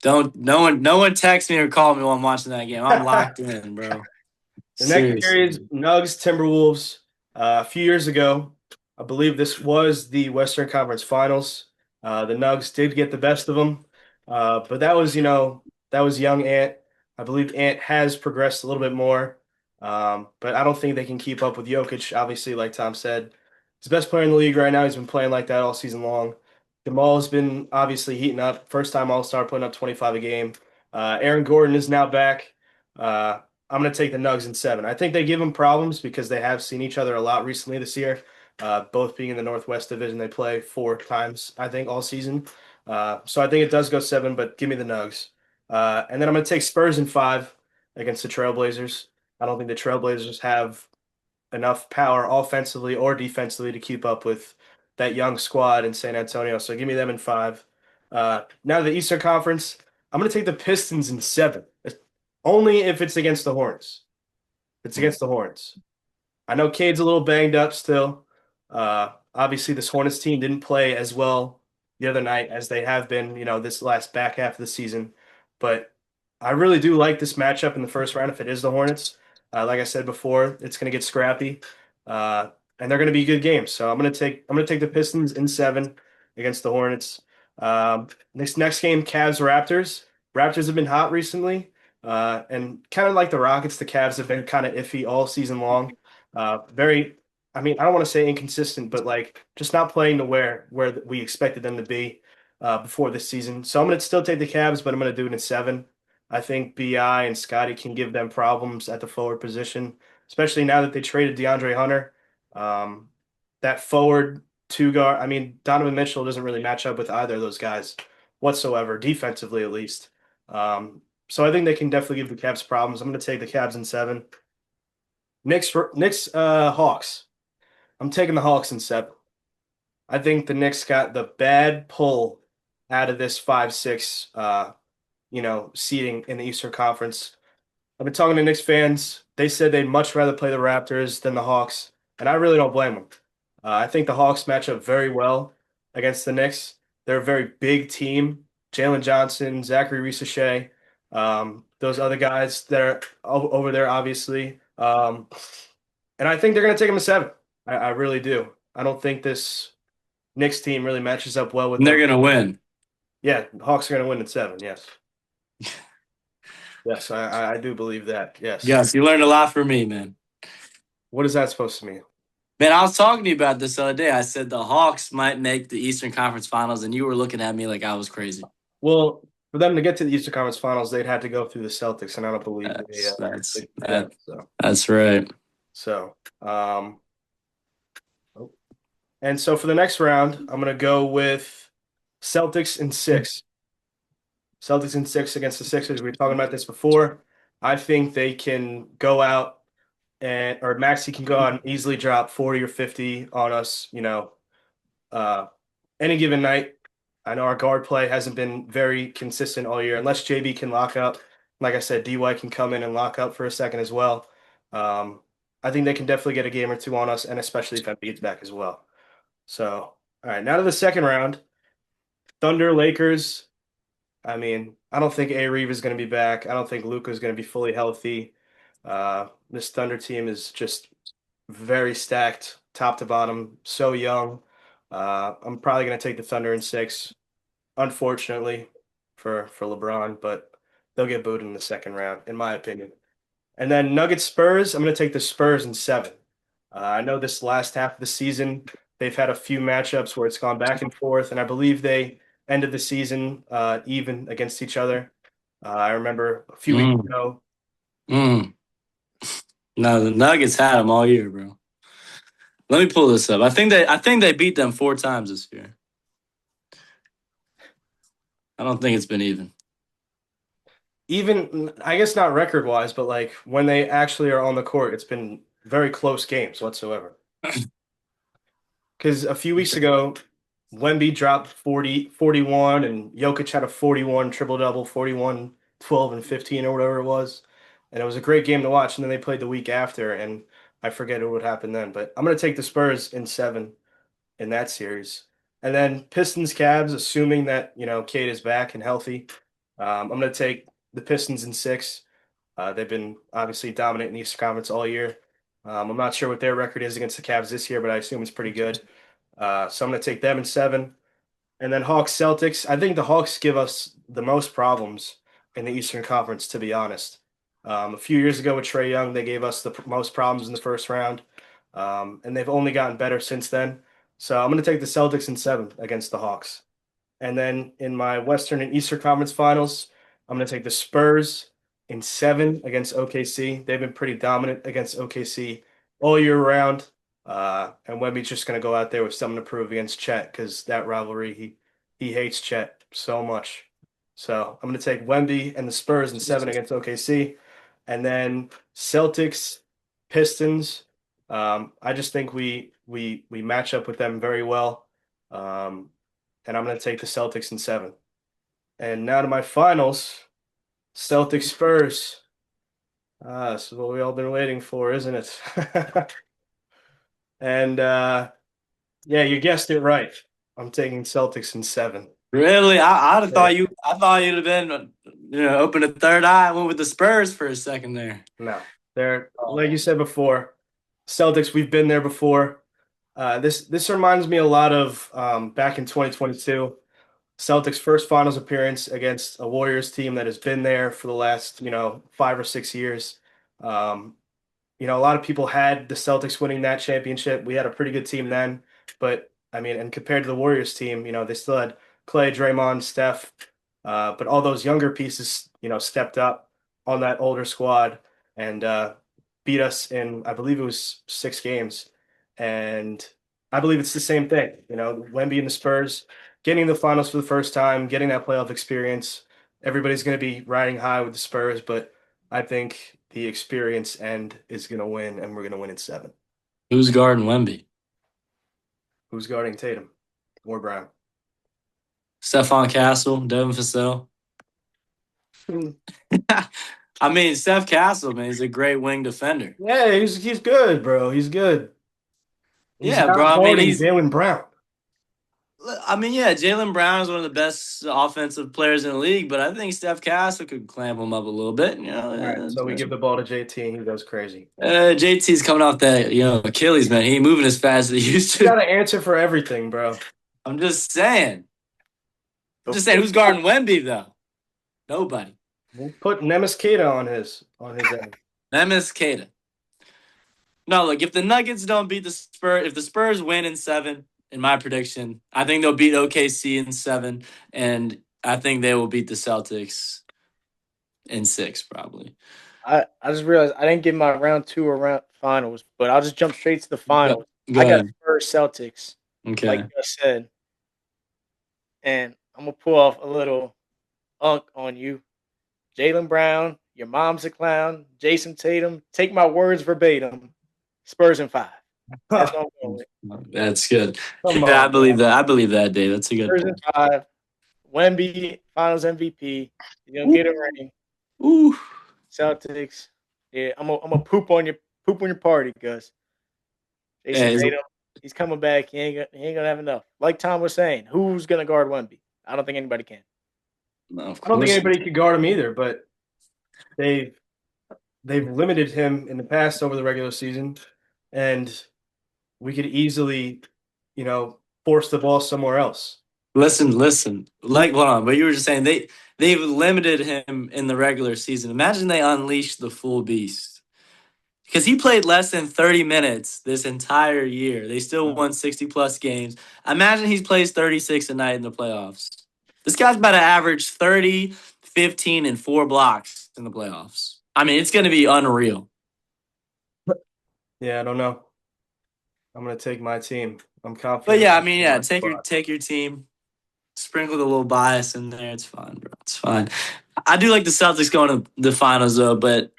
Don't no one text me or call me while I'm watching that game. I'm locked in, bro. The next series, Seriously. Nuggets Timberwolves. A few years ago, I believe this was the Western Conference Finals. The Nuggets did get the best of them, but that was that was young Ant. I believe Ant has progressed a little bit more, but I don't think they can keep up with Jokic. Obviously, like Tom said, he's the best player in the league right now. He's been playing like that all season long. Jamal has been obviously heating up. First time All-Star, putting up 25 a game. Aaron Gordon is now back. I'm going to take the Nugs in 7. I think they give them problems because they have seen each other a lot recently this year. Both being in the Northwest Division, they play 4 times, I think, all season. So I think it does go 7, but give me the Nugs. And then I'm going to take Spurs in 5 against the Trailblazers. I don't think the Trailblazers have enough power offensively or defensively to keep up with that young squad in San Antonio. So give me them in 5. Now the Eastern Conference, I'm going to take the Pistons in 7. Only if it's against the Hornets. It's against the Hornets. I know Cade's a little banged up still. Obviously, this Hornets team didn't play as well the other night as they have been, this last back half of the season. But I really do like this matchup in the first round if it is the Hornets. Like I said before, it's going to get scrappy, and they're going to be good games. So I'm going to take the Pistons in 7 against the Hornets. Next game, Cavs Raptors. Raptors have been hot recently. And kind of like the Rockets, the Cavs have been kind of iffy all season long. I don't want to say inconsistent, but like just not playing to where we expected them to be before this season. So I'm going to still take the Cavs, but I'm going to do it in 7. I think BI and Scotty can give them problems at the forward position, especially now that they traded DeAndre Hunter. That forward 2 guard, Donovan Mitchell doesn't really match up with either of those guys whatsoever, defensively at least. So I think they can definitely give the Cavs problems. I'm going to take the Cavs in 7. Knicks, Hawks. I'm taking the Hawks in 7. I think the Knicks got the bad pull out of this 5-6, seeding in the Eastern Conference. I've been talking to Knicks fans. They said they'd much rather play the Raptors than the Hawks, and I really don't blame them. I think the Hawks match up very well against the Knicks. They're a very big team. Jalen Johnson, Zachary Reese-Shea, those other guys that are over there, obviously. And I think they're going to take them to 7. I really do. I don't think this Knicks team really matches up well with And they're them. going to win. Yeah, the Hawks are going to win in 7, yes. Yes, I do believe that, yes. Yes, you learned a lot from me, man. What is that supposed to mean? Man, I was talking to you about this the other day. I said the Hawks might make the Eastern Conference Finals, and you were looking at me like I was crazy. Well, for them to get to the Eastern Conference Finals, they'd have to go through the Celtics, and I don't believe That's right. So, and so for the next round, I'm going to go with Celtics in 6. Celtics in 6 against the Sixers. We were talking about this before. I think they can go out or Maxey can go out and easily drop 40 or 50 on us, any given night. I know our guard play hasn't been very consistent all year, unless JB can lock up. Like I said, DY can come in and lock up for a second as well. I think they can definitely get a game or 2 on us, and especially if Embiid gets back as well. So, all right, now to the second round. Thunder, Lakers. I don't think A-Reeve is going to be back. I don't think Luka is going to be fully healthy. This Thunder team is just very stacked, top to bottom, so young. I'm probably going to take the Thunder in 6, unfortunately, for LeBron, but they'll get booed in the second round, in my opinion. And then Nuggets Spurs, I'm going to take the Spurs in 7. I know this last half of the season, they've had a few matchups where it's gone back and forth, and I believe they ended the season even against each other. I remember a few weeks ago. No, the Nuggets had them all year, bro. Let me pull this up. I think they beat them 4 times this year. I don't think it's been even. even I guess not record wise, but like when they actually are on the court, it's been very close games whatsoever. Because a few weeks ago, Wemby dropped 40, 41, and Jokic had a 41 triple-double, 41, 12, and 15 or whatever it was. And it was a great game to watch. And then they played the week after, and I forget what happened then. But I'm going to take the Spurs in 7 in that series. And then Pistons Cavs, assuming that, Cade is back and healthy. I'm going to take the Pistons in 6. They've been obviously dominant in the Eastern Conference all year. I'm not sure what their record is against the Cavs this year, but I assume it's pretty good. So I'm going to take them in 7. And then Hawks Celtics. I think the Hawks give us the most problems in the Eastern Conference, to be honest. A few years ago with Trae Young, they gave us the most problems in the first round. And they've only gotten better since then. So I'm going to take the Celtics in 7 against the Hawks. And then in my Western and Eastern Conference finals, I'm going to take the Spurs in 7 against OKC. They've been pretty dominant against OKC all year round. And Wemby's just going to go out there with something to prove against Chet because that rivalry, he hates Chet so much. So I'm going to take Wemby and the Spurs in 7 against OKC. And then Celtics, Pistons. I just think we match up with them very well. And I'm going to take the Celtics in 7. And now to my finals, Celtics Spurs. This is what we all been waiting for, isn't it? And yeah, you guessed it right. I'm taking Celtics in 7. Really? I'd have thought I thought you'd have been, open a third eye. Went with the Spurs for a second there. No, they're like you said before, Celtics. We've been there before. This reminds me a lot of back in 2022, Celtics' first finals appearance against a Warriors team that has been there for the last 5 or 6 years. A lot of people had the Celtics winning that championship. We had a pretty good team then, but I mean, and compared to the Warriors team, they still had Clay, Draymond, Steph, but all those younger pieces, stepped up on that older squad and beat us in, I believe it was 6 games. And I believe it's the same thing. Wemby and the Spurs getting the finals for the first time, getting that playoff experience. Everybody's going to be riding high with the Spurs, but I think the experience end is going to win, and we're going to win in 7. Who's guarding Wemby? Who's guarding Tatum or Brown? Stephon Castle, Devin Vassell. I mean, Steph Castle, man, he's a great wing defender. Yeah, he's good, bro. He's good. He's Yeah, not bro. I mean, guarding he's. Jaylen Brown. I mean, yeah, Jaylen Brown is one of the best offensive players in the league, but I think Steph Castle could clamp him up a little bit. All right, so we give the ball to JT, and he goes crazy. JT's coming off that, Achilles, man. He ain't moving as fast as he used You to. got to answer for everything, bro. I'm just saying. Who's guarding Wemby though? Nobody. We'll put Nemes Keita on his end. Nemes Keita. No, look, if the Nuggets don't beat the Spurs, if the Spurs win in 7, in my prediction, I think they'll beat OKC in 7, and I think they will beat the Celtics in 6, probably. I just realized I didn't get my round 2 or round finals, but I'll just jump straight to the finals. Go I got ahead. Spurs Celtics, Okay. like I said. And I'm going to pull off a little unk on you. Jaylen Brown, your mom's a clown. Jason Tatum, take my words verbatim. Spurs in 5. That's what I'm going with. That's good. Come Yeah, on, I believe that. I believe that, Dave. That's a good Spurs in point. 5. Wemby, finals MVP. You're going to get a ring. Ooh. Celtics. Yeah, I'm gonna poop on your party, Gus. Jason Tatum, he's coming back. He ain't gonna have enough. Like Tom was saying, who's gonna guard Wemby? I don't think anybody can. No, of I don't think course. anybody could guard him either, but they've limited him in the past over the regular season, and we could easily, force the ball somewhere else. Listen. Like, hold on. But you were just saying they've limited him in the regular season. Imagine they unleashed the full beast. Because he played less than 30 minutes this entire year. They still won 60-plus games. Imagine he plays 36 a night in the playoffs. This guy's about to average 30, 15, and 4 blocks in the playoffs. I mean, it's going to be unreal. Yeah, I don't know. I'm gonna take my team. I'm confident. But yeah, I mean, yeah, take your team. Sprinkle a little bias in there. It's fine, bro. It's It's fine. I do like the Celtics going to the finals though, but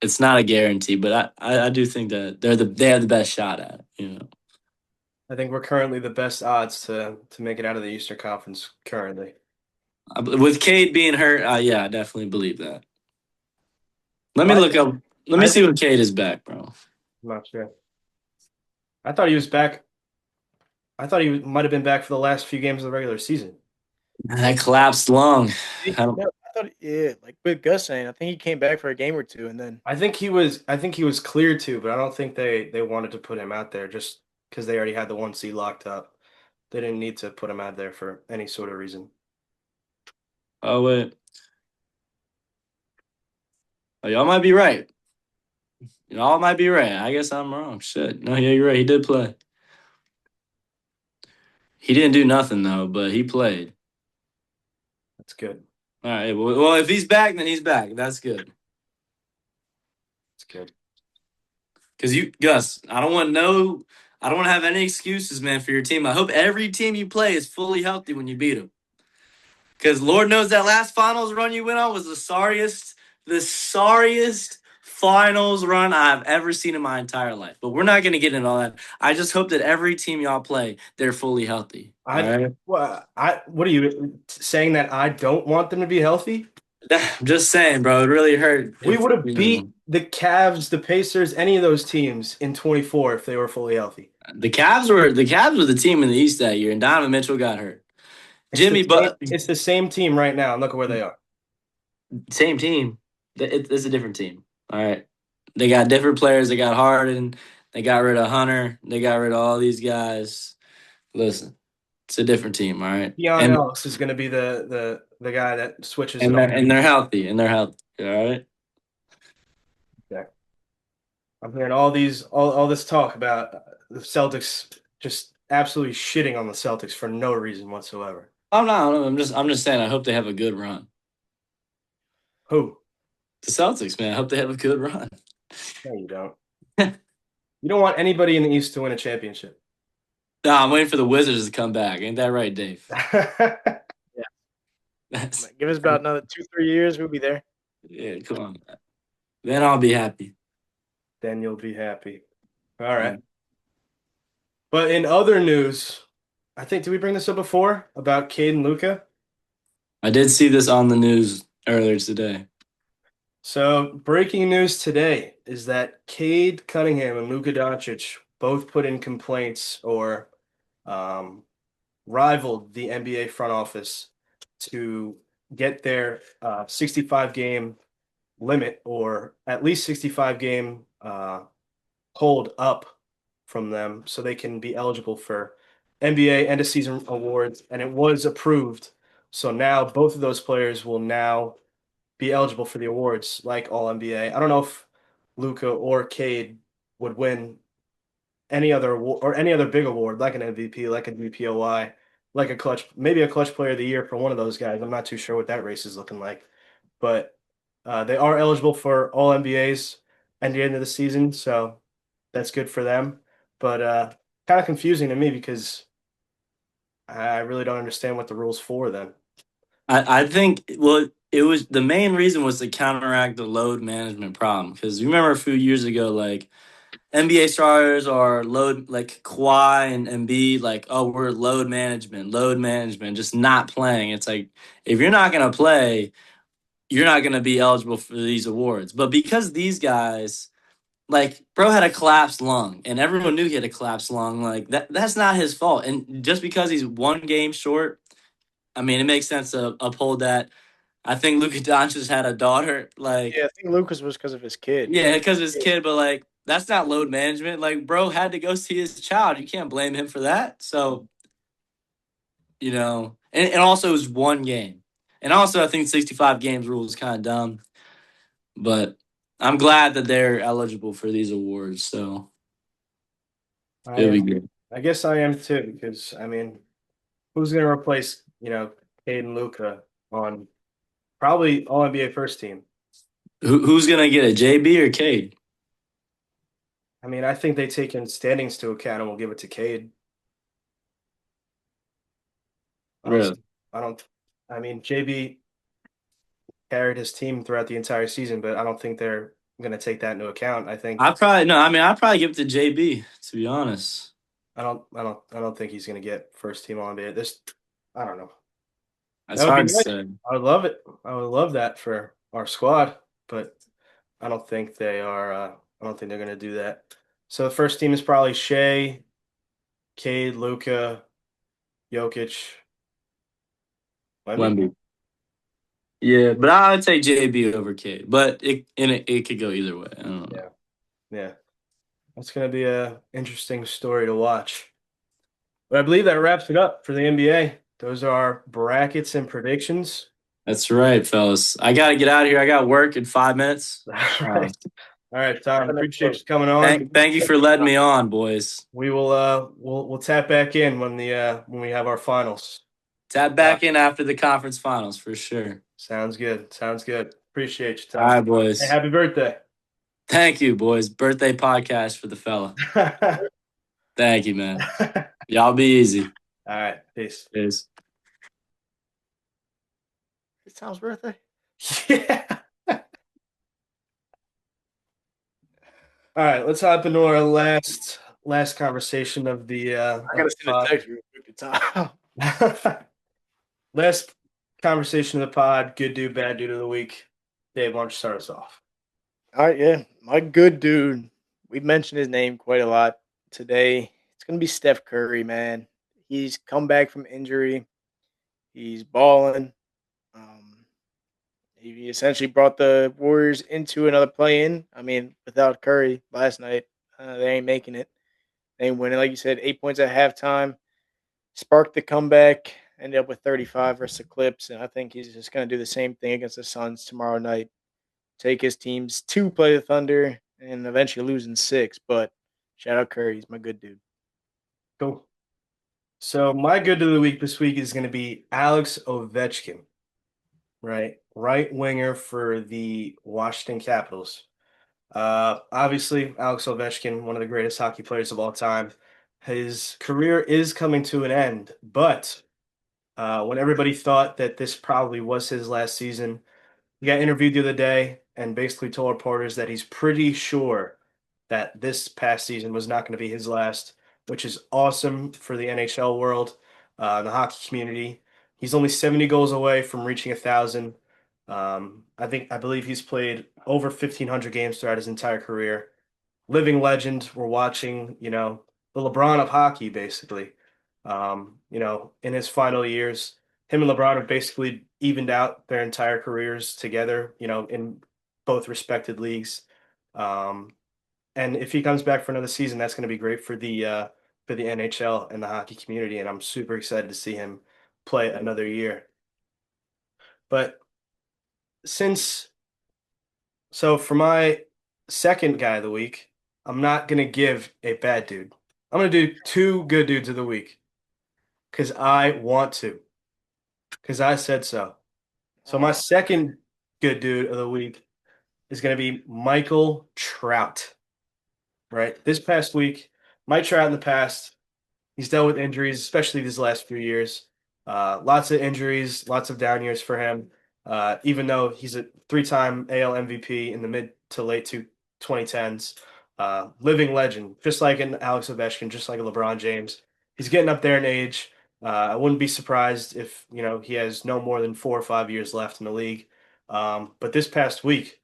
it's not a guarantee. But I do think that they have the best shot at it. I think we're currently the best odds to make it out of the Eastern Conference currently. With Cade being hurt, yeah, I definitely believe that. Let me Well, look up. Let me see when Cade is back, bro. I'm not sure. I thought he was back. I thought he might have been back for the last few games of the regular season. That collapsed lung. I thought, yeah, like with Gus saying, I think he came back for a game or two, and then I think he was cleared to, but I don't think they wanted to put him out there just because they already had the 1 seed locked up. They didn't need to put him out there for any sort of reason. Oh wait. Oh, y'all might be right. Y'all might be right. I guess I'm wrong. Shit. No, yeah, you're right. He did play. He didn't do nothing though, but he played. That's good. All right. Well, if he's back, then he's back. That's good. That's good. Because Gus, I don't want to have any excuses, man, for your team. I hope every team you play is fully healthy when you beat them. Because Lord knows that last finals run you went on was the sorriest finals run I've ever seen in my entire life. But we're not going to get into all that. I just hope that every team y'all play, they're fully healthy. All right? What are you saying, that I don't want them to be healthy? I'm just saying, bro. It really hurt. We would have beat the Cavs, the Pacers, any of those teams in 24 if they were fully healthy. The Cavs were the team in the East that year, and Donovan Mitchell got hurt. It's the same team right now, and look at where they are. Same team. It's a different team. All right. They got different players. They got Harden. They got rid of Hunter. They got rid of all these guys. Listen, it's a different team. All right. Keon Ellis is going to be the guy that switches. And they're healthy. All right. Yeah. I'm hearing all this talk about the Celtics, just absolutely shitting on the Celtics for no reason whatsoever. I'm not. I'm just saying. I hope they have a good run. Who? The Celtics, man. I hope they have a good run. No, you don't. You don't want anybody in the East to win a championship. No, I'm waiting for the Wizards to come back. Ain't that right, Dave? give us about another 2-3 years, we'll be there. Yeah, come on. Then I'll be happy. Then you'll be happy. All right. But in other news, I think, did we bring this up before about Cade and Luka? I did see this on the news earlier today. So breaking news today is that Cade Cunningham and Luka Doncic both put in complaints or rivaled the NBA front office to get their 65-game limit, or at least 65-game hold up from them so they can be eligible for NBA end of season awards, and it was approved. So now both of those players will now be eligible for the awards like All NBA. I don't know if Luka or Cade would win any other award or any other big award like an MVP, like a DPOY, like maybe a clutch player of the year for one of those guys. I'm not too sure what that race is looking like, but they are eligible for All NBAs at the end of the season, so that's good for them. But kind of confusing to me because I really don't understand what the rules for then. I think it was the main reason was to counteract the load management problem, because you remember a few years ago, like NBA stars are load, like Kawhi and Embiid, like, oh, we're load management, just not playing. It's like, if you're not gonna play, you're not gonna be eligible for these awards. But because these guys, like, bro had a collapsed lung, and everyone knew he had a collapsed lung, like that's not his fault. And just because he's one game short, I mean, it makes sense to uphold that. I think Luka Doncic had a daughter. Like, Yeah, I think Lucas was because of his kid. yeah, because of his kid, but like, that's not load management. Like, bro had to go see his child. You can't blame him for that. So, and also it was one game. And also, I think 65 games rule is kind of dumb. But I'm glad that they're eligible for these awards. So it'll be good. I guess I am too, because I mean, who's going to replace Cade and Luka on probably All NBA first team? Who's gonna get it, JB or Cade? I mean, I think they take in standings to account and will give it to Cade. Really? I mean, JB carried his team throughout the entire season, but I don't think they're going to take that into account. I think I'd probably give it to JB, to be honest. I don't think he's going to get first team All NBA. I don't know. That's That would be hard to nice. say. I would love it. I would love that for our squad, but I don't think they are. I don't think they're going to do that. So the first team is probably Shea, Cade, Luka, Jokic, Wemby. Wemby. Yeah, but I would take JB over K. But it could go either way. I don't know. Yeah. That's going to be a interesting story to watch. But I believe that wraps it up for the NBA. Those are our brackets and predictions. That's right, fellas. I got to get out of here. I got work in 5 minutes. All right. All right, Tom. Appreciate you coming on. Thank you for letting me on, boys. We will we'll tap back in when we have our finals. Tap back in after the conference finals for sure. Sounds good. Sounds good. Appreciate you, Tom. All right, boys. Hey, happy birthday. Thank you, boys. Birthday podcast for the fella. Thank you, man. Y'all be easy. All right. Peace. Peace. It's Tom's birthday. Yeah. All right, let's hop into our last conversation of the I gotta send a text real quick to Tom. last conversation of the pod. Good dude, bad dude of the week. Dave, why don't you start us off? All right, yeah, my good dude. We've mentioned his name quite a lot today. It's gonna be Steph Curry, man. He's come back from injury. He's balling. He essentially brought the Warriors into another play-in. I mean, without Curry last night, they ain't making it. They ain't winning. Like you said, 8 points at halftime. Sparked the comeback. Ended up with 35 versus the Clips. And I think he's just going to do the same thing against the Suns tomorrow night. Take his teams to play the Thunder and eventually lose in 6. But shout out Curry. He's my good dude. Cool. So my good dude of the week this week is going to be Alex Ovechkin. Right winger for the Washington Capitals. Obviously, Alex Ovechkin, one of the greatest hockey players of all time. His career is coming to an end, but when everybody thought that this probably was his last season, he got interviewed the other day and basically told reporters that he's pretty sure that this past season was not going to be his last, which is awesome for the NHL world, the hockey community. He's only 70 goals away from reaching 1,000. I believe he's played over 1,500 games throughout his entire career. Living legend. We're watching, the LeBron of hockey, basically. In his final years, him and LeBron have basically evened out their entire careers together, in both respected leagues. And if he comes back for another season, that's going to be great for the NHL and the hockey community. And I'm super excited to see him play another year. But for my second guy of the week, I'm not going to give a bad dude. I'm going to do two good dudes of the week because I want to, because I said so. So my second good dude of the week is going to be Michael Trout. Right? This past week, Mike Trout in the past, he's dealt with injuries, especially these last few years. Lots of injuries, lots of down years for him. Even though he's a 3-time AL MVP in the mid to late 2010s, living legend, just like an Alex Ovechkin, just like a LeBron James. He's getting up there in age. I wouldn't be surprised if he has no more than 4 or 5 years left in the league. But this past week,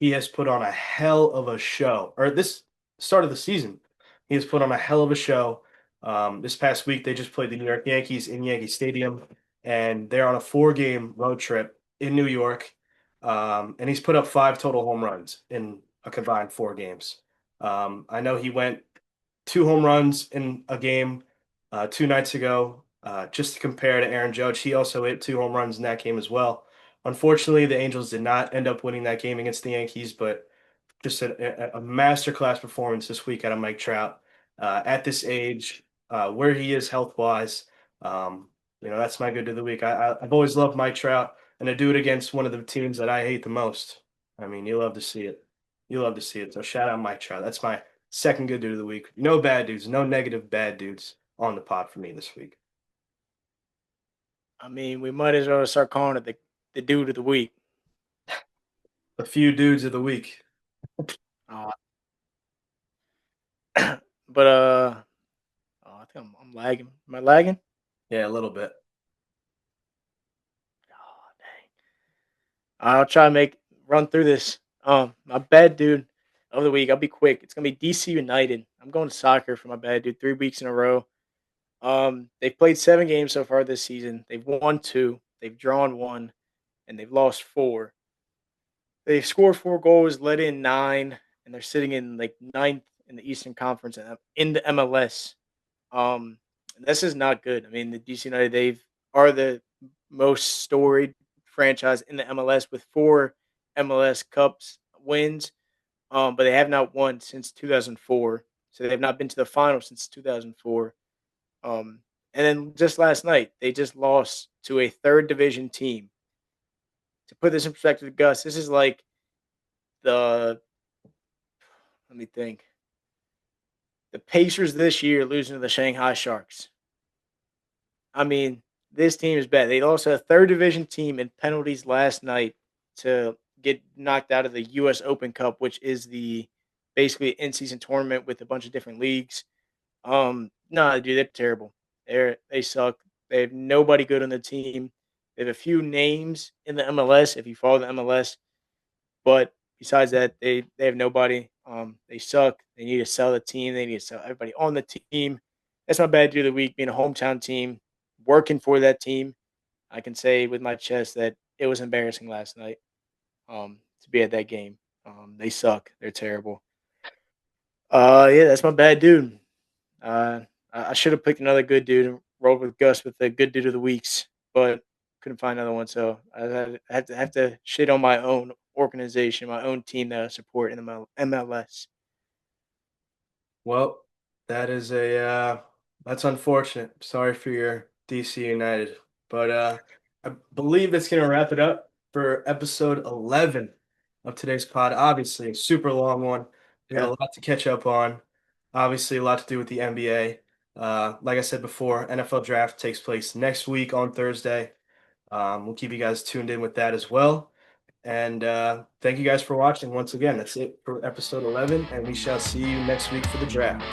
he has put on a hell of a show. Or this start of the season, he has put on a hell of a show. This past week, they just played the New York Yankees in Yankee Stadium, and they're on a 4-game road trip in New York. And he's put up 5 total home runs in a combined 4 games. I know he went 2 home runs in a game 2 nights ago. Just to compare to Aaron Judge, he also hit 2 home runs in that game as well. Unfortunately, the Angels did not end up winning that game against the Yankees, but just a masterclass performance this week out of Mike Trout. At this age, where he is health-wise, that's my good to the week. I've always loved Mike Trout, and to do it against one of the teams that I hate the most, I mean, you love to see it. You love to see it. So shout out Mike Trout. That's my second good dude of the week. No bad dudes, no negative bad dudes on the pod for me this week. I mean, we might as well start calling it the dude of the week. the few dudes of the week. Uh, but oh, I think I'm lagging. Am I lagging? Yeah, a little bit. Oh, dang. I'll try to run through this. My bad dude of the week. I'll be quick. It's gonna be DC United. I'm going to soccer for my bad dude. 3 weeks in a row. They've played 7 games so far this season. They've won 2. They've drawn 1, and they've lost 4. They've scored 4 goals, let in 9, and they're sitting in like ninth in the Eastern Conference in the MLS. This is not good. I mean, the DC United are the most storied franchise in the MLS with 4 MLS Cups wins, but they have not won since 2004. So they've not been to the final since 2004. And then just last night, they just lost to a third division team. To put this in perspective, Gus, this is like the let me think. The Pacers this year losing to the Shanghai Sharks. I mean, this team is bad. They lost a third division team in penalties last night to get knocked out of the U.S. Open Cup, which is the basically in-season tournament with a bunch of different leagues. No, dude, they're terrible. They suck. They have nobody good on the team. They have a few names in the MLS if you follow the MLS, but besides that, they have nobody. They suck. They need to sell the team. They need to sell everybody on the team. That's my bad dude of the week. Being a hometown team, working for that team, I can say with my chest that it was embarrassing last night. To be at that game. They suck. They're terrible. Yeah, that's my bad dude. I should have picked another good dude and rolled with Gus with the good dude of the weeks, but couldn't find another one. So I have to shit on my own organization, my own team that I support in the MLS. Well, that is that's unfortunate. Sorry for your DC United. But I believe that's gonna wrap it up for episode 11 of today's pod. Obviously, a super long one. We got Yeah. a lot to catch up on. Obviously, a lot to do with the NBA. Like I said before, NFL draft takes place next week on Thursday. We'll keep you guys tuned in with that as well. And thank you guys for watching once again. That's it for episode 11, and we shall see you next week for the draft.